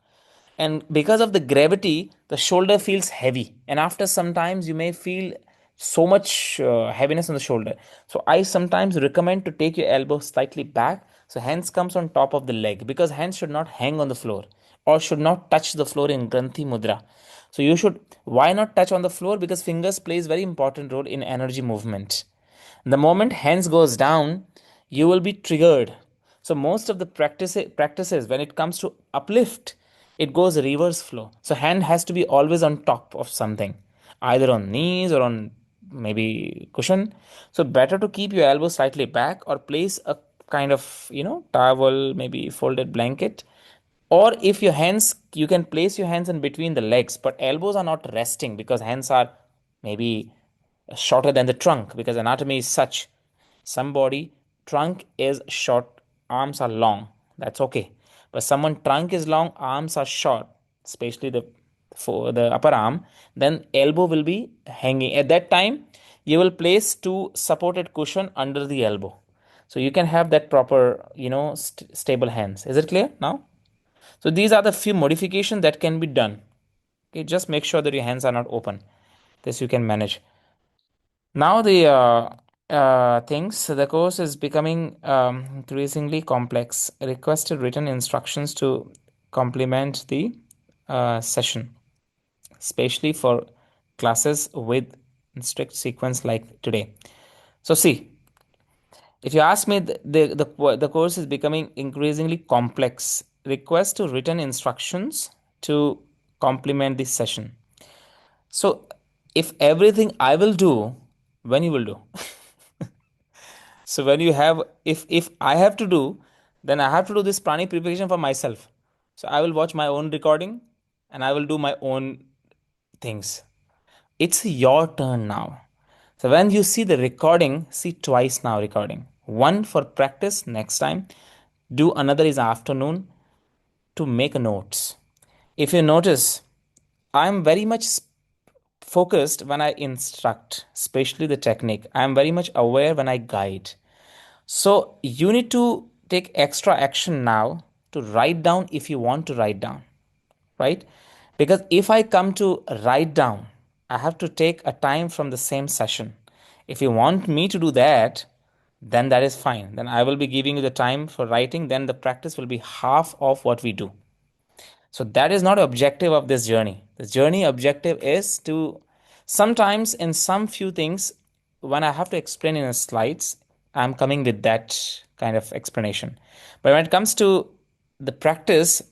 And because of the gravity, the shoulder feels heavy. And after sometimes you may feel so much heaviness on the shoulder. So I sometimes recommend to take your elbow slightly back so hands comes on top of the leg because hands should not hang on the floor or should not touch the floor in Granthi Mudra. So you should, why not touch on the floor? Because fingers plays very important role in energy movement. The moment hands goes down, you will be triggered. So most of the practices when it comes to uplift, it goes reverse flow. So hand has to be always on top of something, either on knees or on maybe cushion. So better to keep your elbow slightly back or place a kind of towel, maybe folded blanket, or if your hands, you can place your hands in between the legs, but elbows are not resting because hands are maybe shorter than the trunk because anatomy is such. Somebody trunk is short, arms are long. That's okay. But someone trunk is long, arms are short, especially the for the upper arm, then elbow will be hanging. At that time, you will place two supported cushion under the elbow. So you can have that proper, stable hands. Is it clear now? So these are the few modifications that can be done. Okay, just make sure that your hands are not open. This you can manage. Now the things, the course is becoming increasingly complex. Requested written instructions to complement the session, especially for classes with strict sequence like today. So see, if you ask me, the course is becoming increasingly complex. Request to written instructions to complement this session. So if everything I will do, when you will do. So when you have, if I have to do, then I have to do this pranic purification for myself. So I will watch my own recording and I will do my own things. It's your turn now. So when you see the recording, see twice now recording. One for practice next time. Do another is afternoon to make notes. If you notice, I'm very much focused when I instruct, especially the technique. I'm very much aware when I guide. So you need to take extra action now to write down if you want to write down, right? Because if I come to write down, I have to take a time from the same session. If you want me to do that, then that is fine. Then I will be giving you the time for writing. Then the practice will be half of what we do. So that is not objective of this journey. The journey objective is to sometimes in some few things when I have to explain in a slides, I'm coming with that kind of explanation. But when it comes to the practice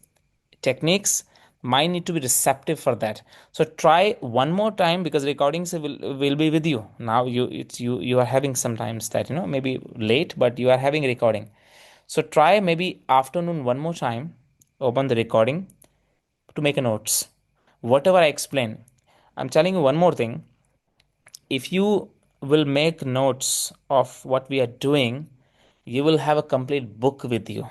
techniques, mind need to be receptive for that. So try one more time because recordings will be with you. Now you are having sometimes that maybe late, but you are having a recording. So try maybe afternoon one more time, open the recording to make a notes. Whatever I explain, I'm telling you one more thing. If you will make notes of what we are doing, you will have a complete book with you.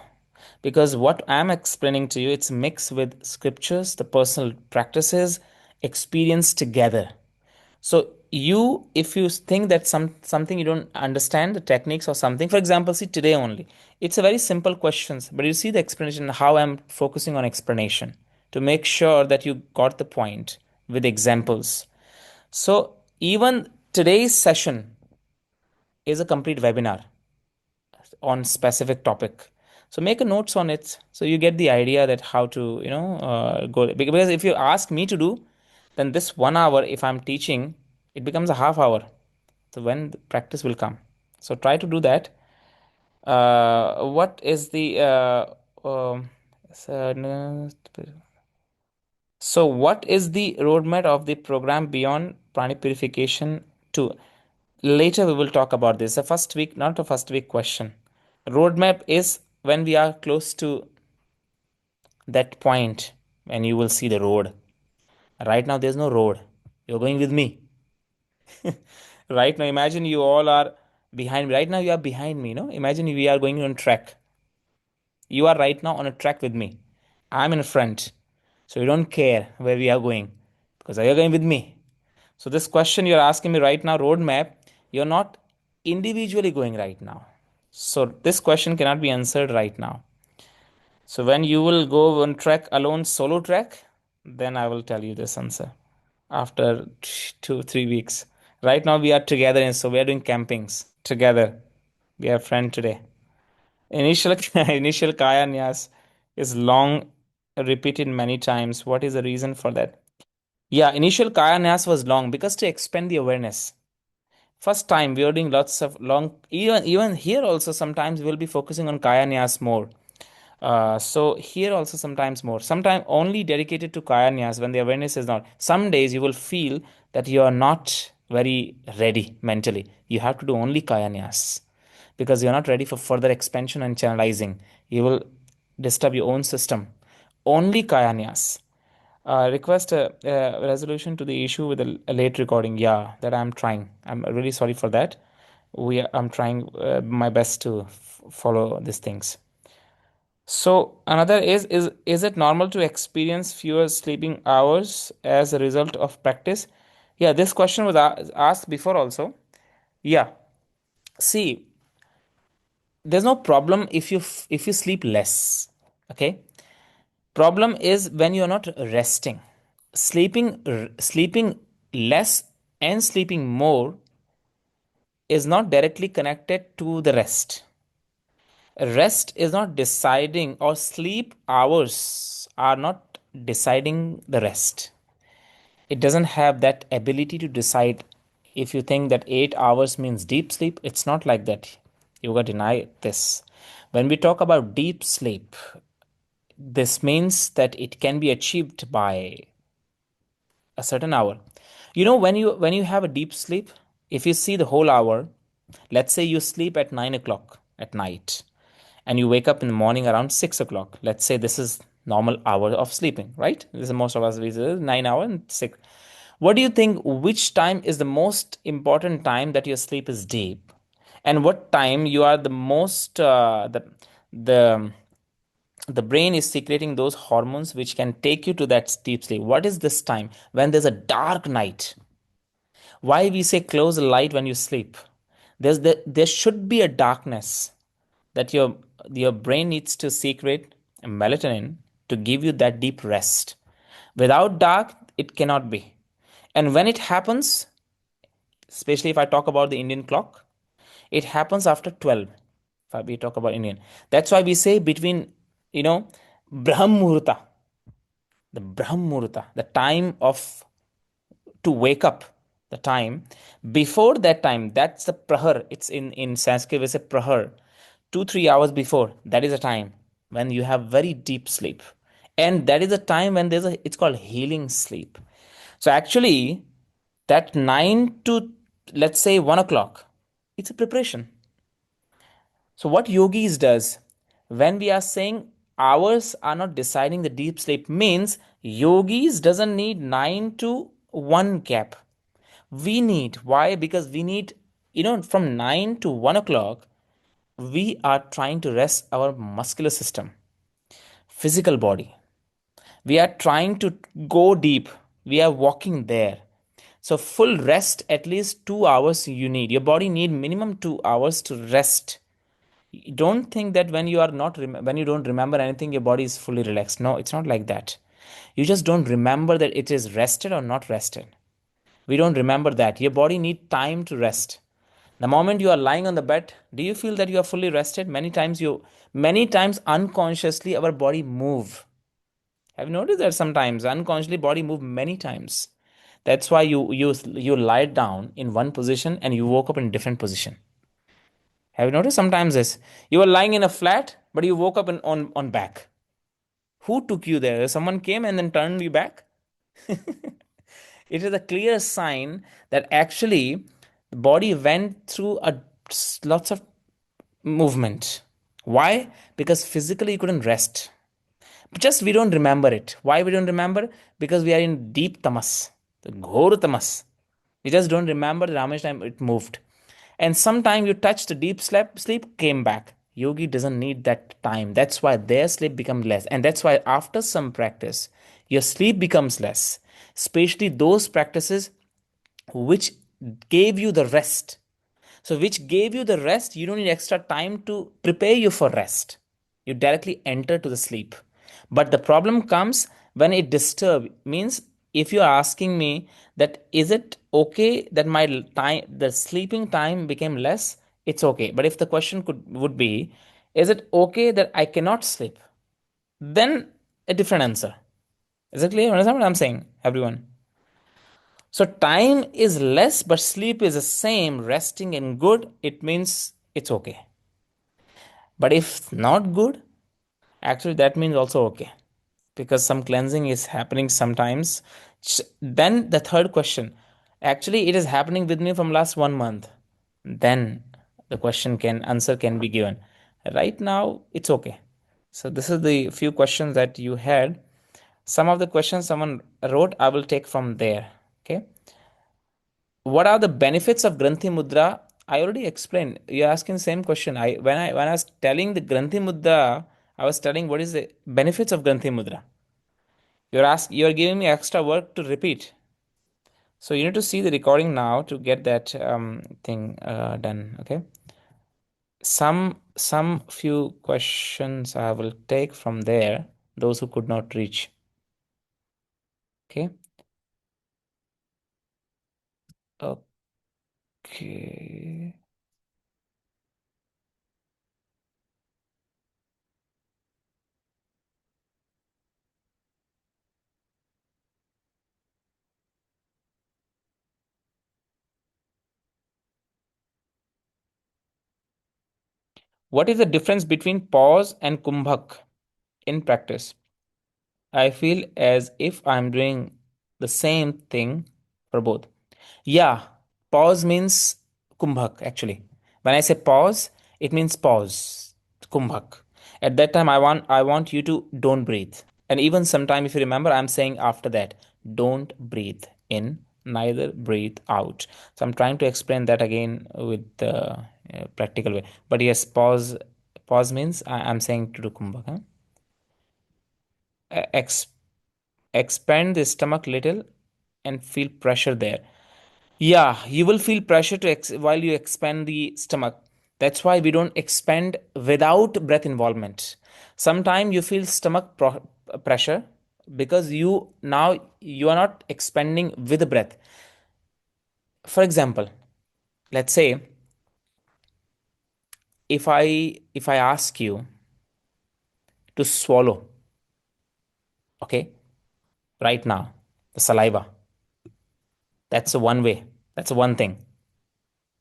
Because what I'm explaining to you, it's mixed with scriptures, the personal practices, experience together. So you, if you think that something you don't understand the techniques or something, for example, see today only, it's a very simple questions, but you see the explanation how I'm focusing on explanation to make sure that you got the point with examples. So even today's session is a complete webinar on specific topic. So make a notes on it so you get the idea that how to go, because if you ask me to do, then this 1 hour if I'm teaching, it becomes a half hour. So when the practice will come, so try to do that. What is the so what is the roadmap of the program beyond pranic purification to? Later we will talk about this. The first week, not a first week question. Roadmap is when we are close to that point when you will see the road. Right now there's no road. You're going with me. Right now, imagine you all are behind me. Right now you are behind me, no? Imagine we are going on track. You are right now on a track with me. I'm in front. So you don't care where we are going because you're going with me. So this question you're asking me right now, roadmap, you're not individually going right now. So this question cannot be answered right now. So when you will go on track alone, solo track, then I will tell you this answer after 2 3 weeks. Right now we are together, and so we are doing campings together. We are friend today. Initial initial kaya nyas is long, repeated many times. What is the reason for that? Yeah, initial kaya nyas was long because to expand the awareness. First time we are doing lots of long. Even here also sometimes we'll be focusing on kaya nyas more. So here also sometimes more. Sometimes only dedicated to kaya nyas when the awareness is not. Some days you will feel that you are not very ready mentally. You have to do only kaya nyas because you're not ready for further expansion and channelizing. You will disturb your own system. Only kaya nyas. Request a resolution to the issue with a late recording. Yeah, that I'm trying. I'm really sorry for that. I'm trying my best to follow these things. So another is it normal to experience fewer sleeping hours as a result of practice? Yeah, this question was asked before also. Yeah, see, there's no problem if you sleep less. Okay, problem is when you're not resting. Sleeping less and sleeping more is not directly connected to the rest. Rest is not deciding, or sleep hours are not deciding the rest. It doesn't have that ability to decide. If you think that 8 hours means deep sleep, it's not like that. Yoga deny this. When we talk about deep sleep, this means that it can be achieved by a certain hour. When you have a deep sleep, if you see the whole hour, let's say you sleep at 9 o'clock at night and you wake up in the morning around 6 o'clock. Let's say this is normal hour of sleeping, right? This is most of us we say 9 hour and six. What do you think? Which time is the most important time that your sleep is deep, and what time you are the most the the brain is secreting those hormones which can take you to that deep sleep? What is this time when there's a dark night? Why we say close the light when you sleep? There should be a darkness that your brain needs to secrete melatonin to give you that deep rest. Without dark, it cannot be. And when it happens, especially if I talk about the Indian clock, it happens after 12. If we talk about Indian, that's why we say between, you know, Brahm Muhurta, the Brahm Muhurta, the time of to wake up, the time before that time, that's the Prahar. It's in Sanskrit, we say Prahar. 2 3 hours before, that is a time when you have very deep sleep, and that is a time when it's called healing sleep. So actually, that 9 to, let's say, 1 o'clock, it's a preparation. So what yogis does, when we are saying hours are not deciding the deep sleep, means yogis doesn't need 9 to 1 gap. We need, why? Because we need, from 9 to 1 o'clock, we are trying to rest our muscular system, physical body. We are trying to go deep. We are walking there. So full rest, at least 2 hours you need. Your body need minimum 2 hours to rest. Don't think that when you are not when you don't remember anything, your body is fully relaxed. No, it's not like that. You just don't remember that it is rested or not rested. We don't remember that. Your body need time to rest. The moment you are lying on the bed, do you feel that you are fully rested? Many times unconsciously our body move. Have you noticed that sometimes unconsciously body move many times? That's why you lie down in one position and you woke up in a different position. Have you noticed sometimes this? You were lying in a flat, but you woke up on back. Who took you there? Someone came and then turned you back? It is a clear sign that actually the body went through lots of movement. Why? Because physically you couldn't rest. But just we don't remember it. Why we don't remember? Because we are in deep tamas, the ghor tamas. We just don't remember how much time it moved. And sometime you touch the deep sleep came back. Yogi doesn't need that time. That's why their sleep becomes less. And that's why after some practice, your sleep becomes less. Especially those practices which gave you the rest. So, which gave you the rest, you don't need extra time to prepare you for rest. You directly enter to the sleep. But the problem comes when it disturbs. Means if you are asking me that is it okay that my time, the sleeping time became less, it's okay. But if the question would be, is it okay that I cannot sleep? Then a different answer. Is it clear? Understand what I'm saying, everyone? So time is less, but sleep is the same, resting and good, it means it's okay. But if not good, actually that means also okay. Because some cleansing is happening sometimes. Then the third question, actually it is happening with me from last 1 month. Then the answer can be given. Right now, it's okay. So this is the few questions that you had. Some of the questions someone wrote, I will take from there. Okay. What are the benefits of Granthi Mudra? I already explained. You're asking the same question. When I was telling the Granthi Mudra, I was telling what is the benefits of Granthi Mudra. You're giving me extra work to repeat. So you need to see the recording now to get that thing done. Okay. Some few questions I will take from there. Those who could not reach. Okay. Okay. What is the difference between pause and kumbhak in practice? I feel as if I'm doing the same thing for both. Yeah, pause means kumbhak actually. When I say pause, it means pause, kumbhak. At that time, I want you to don't breathe. And even sometime, if you remember, I'm saying after that, don't breathe in, neither breathe out. So I'm trying to explain that again with the practical way. But yes, pause means I'm saying to do kumbhak. Huh? Ex- expand the stomach little and feel pressure there. Yeah, you will feel pressure while you expand the stomach. That's why we don't expand without breath involvement. Sometimes you feel pressure because you are not expanding with the breath. For example, let's say if I ask you to swallow, okay, right now, the saliva. That's the one way. That's the one thing.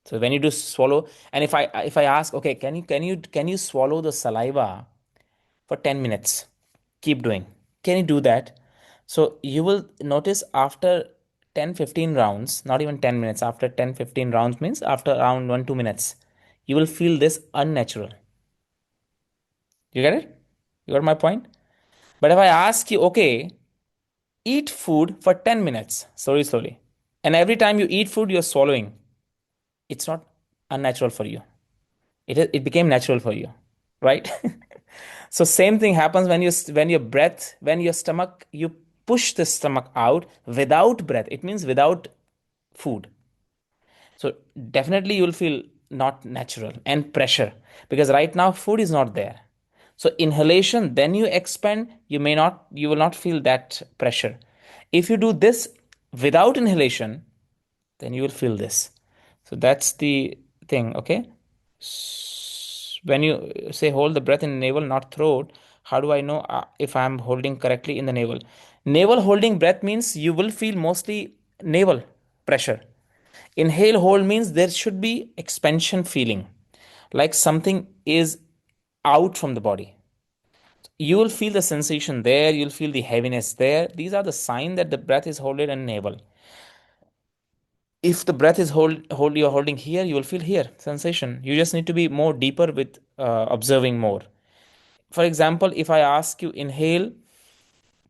So when you do swallow, and if I ask, okay, can you swallow the saliva for 10 minutes? Keep doing. Can you do that? So you will notice after 10-15 rounds, not even 10 minutes, after 10-15 rounds means after around 1-2 minutes, you will feel this unnatural. You get it? You got my point? But if I ask you, okay, eat food for 10 minutes, slowly, slowly, and every time you eat food, you're swallowing, it's not unnatural for you. It became natural for you, right? So same thing happens when your stomach, you push the stomach out without breath. It means without food. So definitely you'll feel not natural and pressure because right now food is not there. So inhalation, then you expand, you will not feel that pressure. If you do this without inhalation, then you will feel this. So that's the thing, okay? When you say hold the breath in navel, not throat, how do I know if I'm holding correctly in the navel? Navel holding breath means you will feel mostly navel pressure. Inhale hold means there should be expansion feeling, like something is out from the body. You will feel the sensation there, you'll feel the heaviness there. These are the sign that the breath is holding in navel. If the breath is hold you're holding here, you will feel here sensation. You just need to be more deeper with observing more. For example, if I ask you inhale,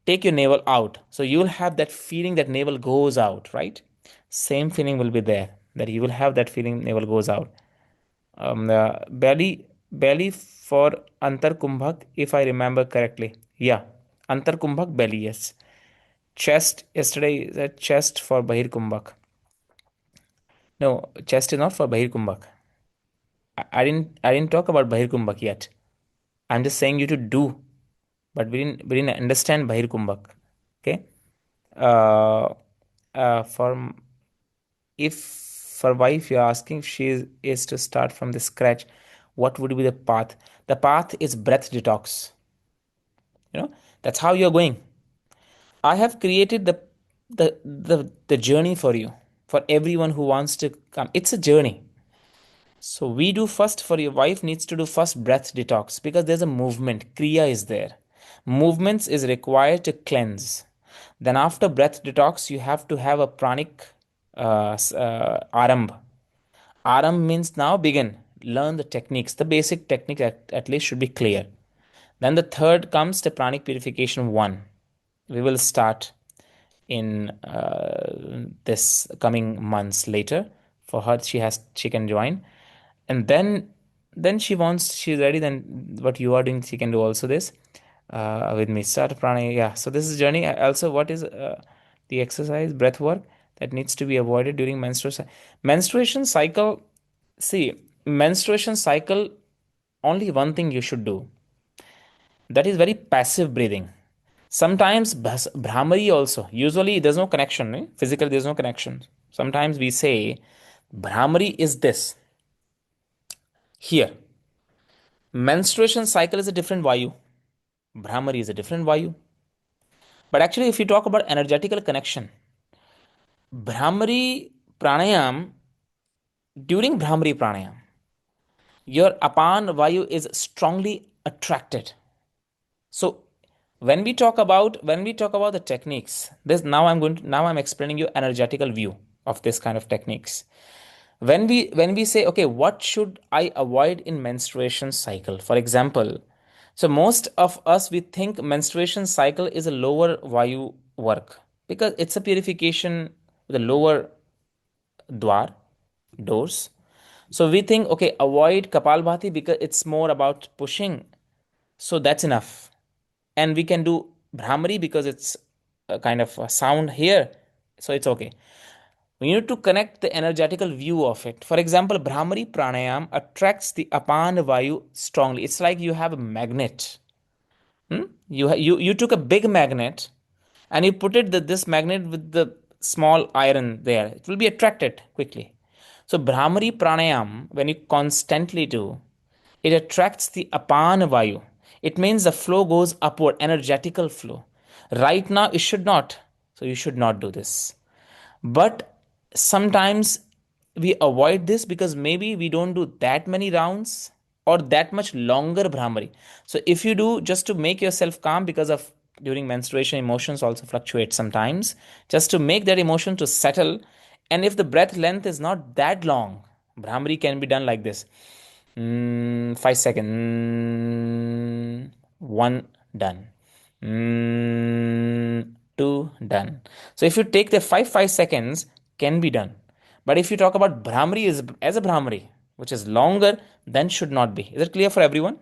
take your navel out, so you will have that feeling that navel goes out, right? Same feeling will be there, that you will have that feeling navel goes out. Belly for antar kumbhak, if I remember correctly. Yeah, antar kumbhak belly, yes. Chest, yesterday said chest for bahir kumbhak. No, chest is not for bahir kumbhak. I didn't talk about bahir kumbhak yet. I'm just saying you to do, but we didn't understand bahir kumbhak. Okay. Uh, for if for wife you're asking if is to start from the scratch, what would be the path? The path is breath detox. You know, that's how you're going. I have created the journey for you, for everyone who wants to come. It's a journey. So we do first, for your wife needs to do first breath detox because there's a movement. Kriya is there. Movements is required to cleanse. Then after breath detox, you have to have a pranic arambh. Arambh means now begin. Learn the techniques. The basic technique at least should be clear. Then the third comes the pranic purification 1. We will start in this coming months later. For her, she can join, and then she's ready. Then what you are doing, she can do also this with me. Start prana. Yeah. So this is journey. Also, what is the exercise breath work that needs to be avoided during menstruation cycle? See, menstruation cycle. Only one thing you should do, that is very passive breathing. Sometimes Brahmari also. Usually there's no connection. Physically, there's no connection. Sometimes we say Brahmari is this. Here, menstruation cycle is a different Vayu. Brahmari is a different Vayu. But actually, if you talk about energetical connection, Brahmari Pranayam, during Brahmari Pranayam, your Apan Vayu is strongly attracted. So When we talk about the techniques, this now I'm explaining you energetical view of this kind of techniques. When we say, okay, what should I avoid in menstruation cycle, for example, so most of us, we think menstruation cycle is a lower vayu work because it's a purification with a lower dwar doors. So we think, okay, avoid kapalbhati because it's more about pushing, so that's enough. And we can do Brahmari because it's a kind of a sound here, so it's okay. We need to connect the energetical view of it. For example, Brahmari pranayam attracts the apan vayu strongly. It's like you have a magnet. You took a big magnet and you put this magnet with the small iron there. It will be attracted quickly. So Brahmari pranayam, when you constantly do, it attracts the apan vayu. It means the flow goes upward, energetical flow. Right now, it should not. So you should not do this. But sometimes we avoid this because maybe we don't do that many rounds or that much longer Brahmari. So if you do just to make yourself calm, because of during menstruation emotions also fluctuate sometimes, just to make that emotion to settle, and if the breath length is not that long, Brahmari can be done like this. 5 seconds. One, done. Two, done. So if you take the 5 seconds, can be done. But if you talk about Brahmari as a Brahmari, which is longer, then should not be. Is it clear for everyone?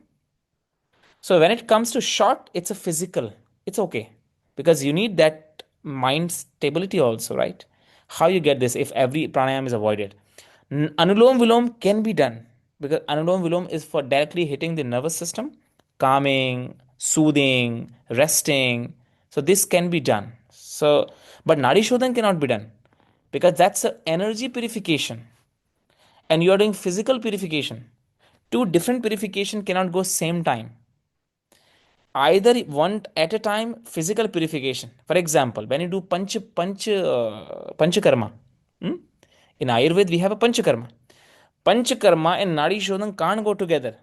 So when it comes to short, it's a physical. It's okay because you need that mind stability also, right? How you get this if every pranayam is avoided? Anulom Vilom can be done because Anulom Vilom is for directly hitting the nervous system, calming, soothing, resting. So this can be done. So, but Nadi Shodhan cannot be done because that's a energy purification and you are doing physical purification. Two different purification cannot go same time, either one at a time. Physical purification, for example, when you do panchakarma, hmm? In Ayurveda we have a panchakarma and nadi shodhan can't go together.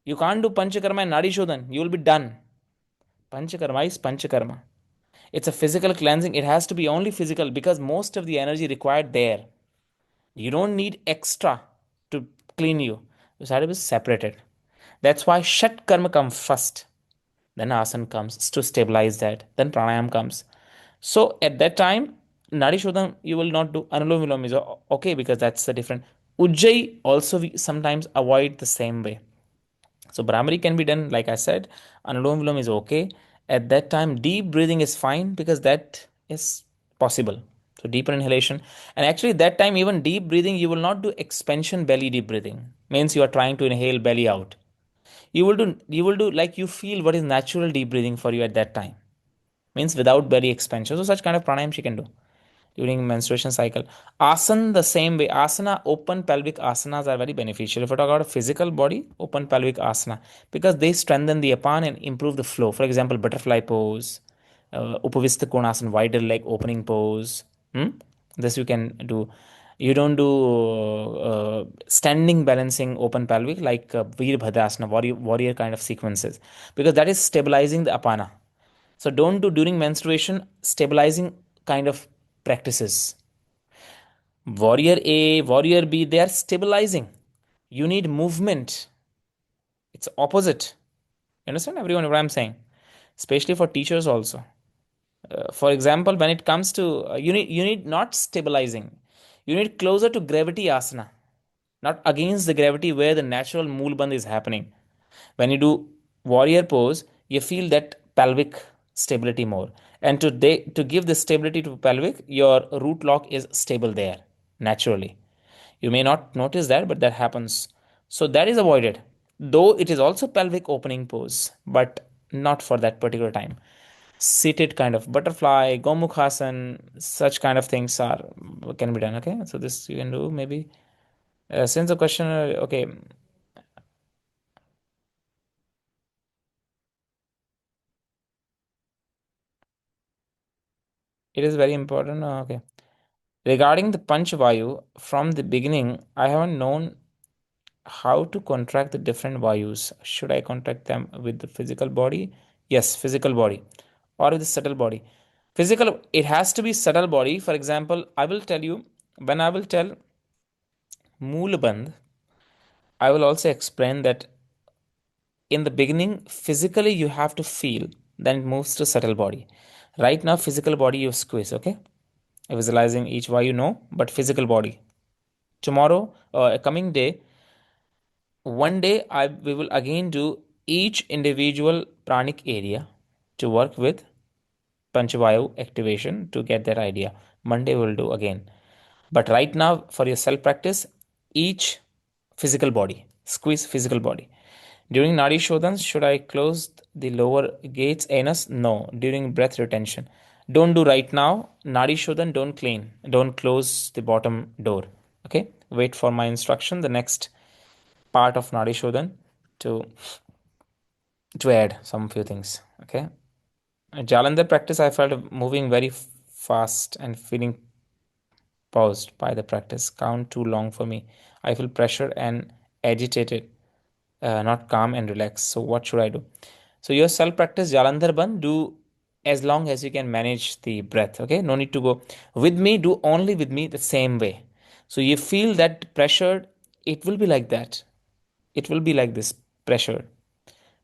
You can't do panchakarma and nadi shodhan, you will be done. Panchakarma is panchakarma. It's a physical cleansing. It has to be only physical because most of the energy required there, you don't need extra to clean you. You have to be separated. That's why shat karma comes first. Then asana comes to stabilize that. Then pranayam comes. So at that time, Nadi Shodham you will not do. Anulom Vilom is okay because that's the different. Ujjayi also we sometimes avoid the same way. So Brahmari can be done, like I said. Anulom Vilom is okay. At that time, deep breathing is fine because that is possible. So deeper inhalation. And actually that time even deep breathing, you will not do expansion belly deep breathing. Means you are trying to inhale belly out. You will do like you feel what is natural deep breathing for you at that time. Means without belly expansion. So such kind of pranayam she can do during menstruation cycle. Asana the same way. Asana, open pelvic asanas are very beneficial. If you talk about a physical body, open pelvic asana, because they strengthen the apan and improve the flow. For example, butterfly pose, upavista konasana, wider leg opening pose. Hmm? This you can do. You don't do standing balancing open pelvic like Veerbhadrasana, warrior kind of sequences, because that is stabilizing the apana. So don't do during menstruation stabilizing kind of practices. Warrior A, warrior B, they are stabilizing. You need movement. It's opposite. You understand everyone what I'm saying? Especially for teachers also. For example, when it comes to you need not stabilizing. You need closer to gravity asana, not against the gravity where the natural moolband is happening. When you do warrior pose, you feel that pelvic stability more. And to give the stability to pelvic, your root lock is stable there naturally. You may not notice that, but that happens. So that is avoided. Though it is also pelvic opening pose, but not for that particular time. Seated kind of butterfly, gomukhasan, such kind of things are can be done. Okay, so this you can do maybe. Since the question, okay, it is very important. Okay. Regarding the Panchavayu, from the beginning, I haven't known how to contract the different Vayus. Should I contract them with the physical body? Yes, physical body or with the subtle body. Physical, it has to be subtle body. For example, I will tell you, when I will tell Moolabandh, I will also explain that in the beginning, physically you have to feel, then it moves to subtle body. Right now, physical body you squeeze, okay? Visualizing each why you know, but physical body. Tomorrow, a coming day, one day we will again do each individual pranic area to work with Panchavayu activation to get that idea. Monday we'll do again. But right now, for your self practice, each physical body, squeeze physical body. During Nadi Shodhans, should I close the lower gates anus? No. During breath retention. Don't do right now. Nadi Shodhan, don't clean. Don't close the bottom door. Okay? Wait for my instruction, the next part of Nadi Shodhan to add some few things. Okay? Jalandhar practice, I felt moving very fast and feeling paused by the practice. Count too long for me. I feel pressure and agitated, not calm and relaxed. So, what should I do? So, your self practice, Jalandhar Bandh, do as long as you can manage the breath. Okay, no need to go with me, do only with me the same way. So, you feel that pressured, it will be like that. It will be like this pressure.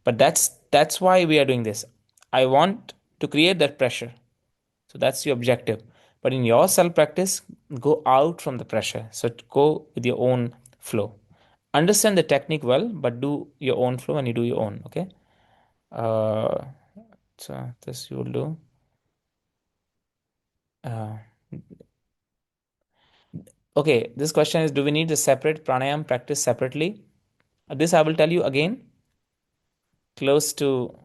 But that's why we are doing this. I want to create that pressure. So that's your objective. But in your self practice, go out from the pressure. So go with your own flow. Understand the technique well, but do your own flow and you do your own. Okay. Uh, so this you will do. Uh, okay. This question is: do we need the separate pranayam practice separately? This I will tell you again, close to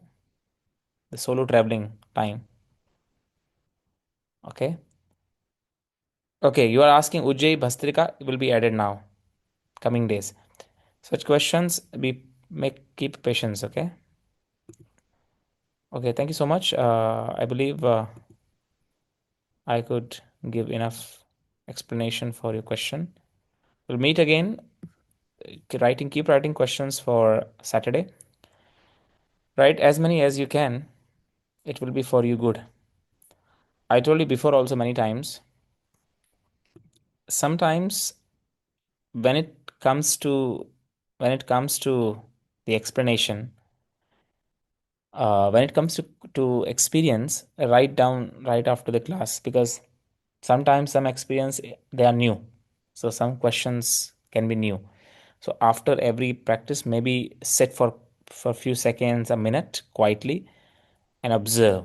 the solo traveling time. Okay. Okay. You are asking Ujjayi Bhastrika will be added now, coming days. Such questions be make keep patience. Okay. Okay, thank you so much. I believe I could give enough explanation for your question. We'll meet again. Keep writing questions for Saturday. Write as many as you can. It will be for you good. I told you before also many times. Sometimes when it comes to the explanation, when it comes to experience, write down right after the class, because sometimes some experience they are new, so some questions can be new. So after every practice, maybe sit for a few seconds, a minute quietly, and observe.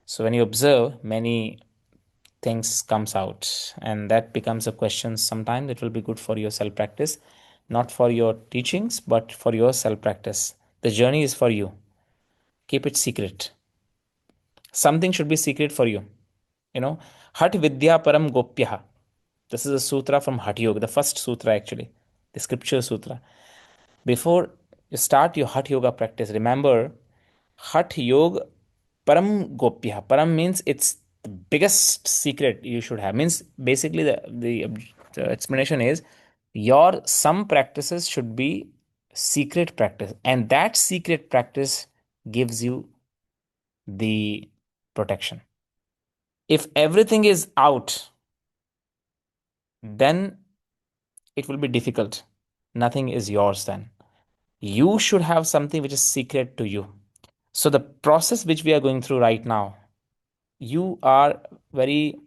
So when you observe, many things comes out, and that becomes a question. Sometimes it will be good for your self practice, not for your teachings, but for your self practice. The journey is for you. Keep it secret. Something should be secret for you. Hat Vidya Param Gopyaha. This is a sutra from Hatha Yoga, the first sutra actually, the scripture sutra. Before you start your Hatha Yoga practice, remember Hatha Yoga Param Gopya. Param means it's the biggest secret you should have. Means basically the explanation is your some practices should be secret practice, and that secret practice gives you the protection. If everything is out, then it will be difficult. Nothing is yours then. You should have something which is secret to you. So, the process which we are going through right now, you are very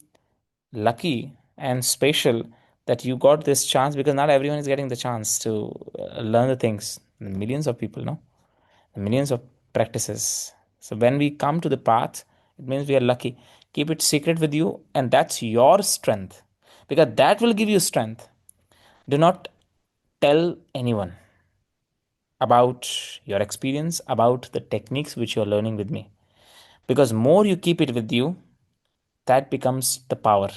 lucky and special that you got this chance, because not everyone is getting the chance to learn the things. Millions of people, no? Millions of practices. So, when we come to the path, it means we are lucky. Keep it secret with you, and that's your strength, because that will give you strength. Do not tell anyone about your experience, about the techniques which you're learning with me. Because more you keep it with you, that becomes the power.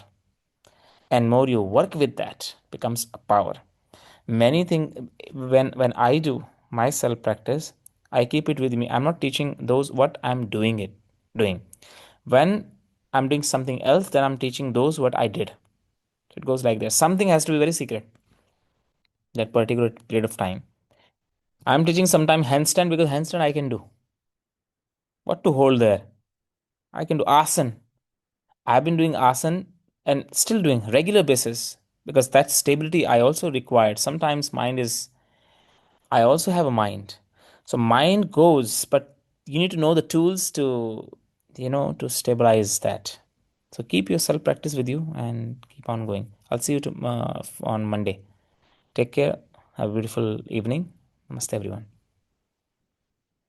And more you work with that becomes a power. Many things, when I do my self practice, I keep it with me. I'm not teaching those what I'm doing. When I'm doing something else, then I'm teaching those what I did. So it goes like this. Something has to be very secret that particular period of time. I'm teaching sometime handstand because handstand I can do. What to hold there? I can do asan. I've been doing asan and still doing regular basis because that stability I also required. Sometimes mind is, I also have a mind. So mind goes, but you need to know the tools to, to stabilize that. So keep your self practice with you and keep on going. I'll see you on Monday. Take care. Have a beautiful evening. Namaste, everyone.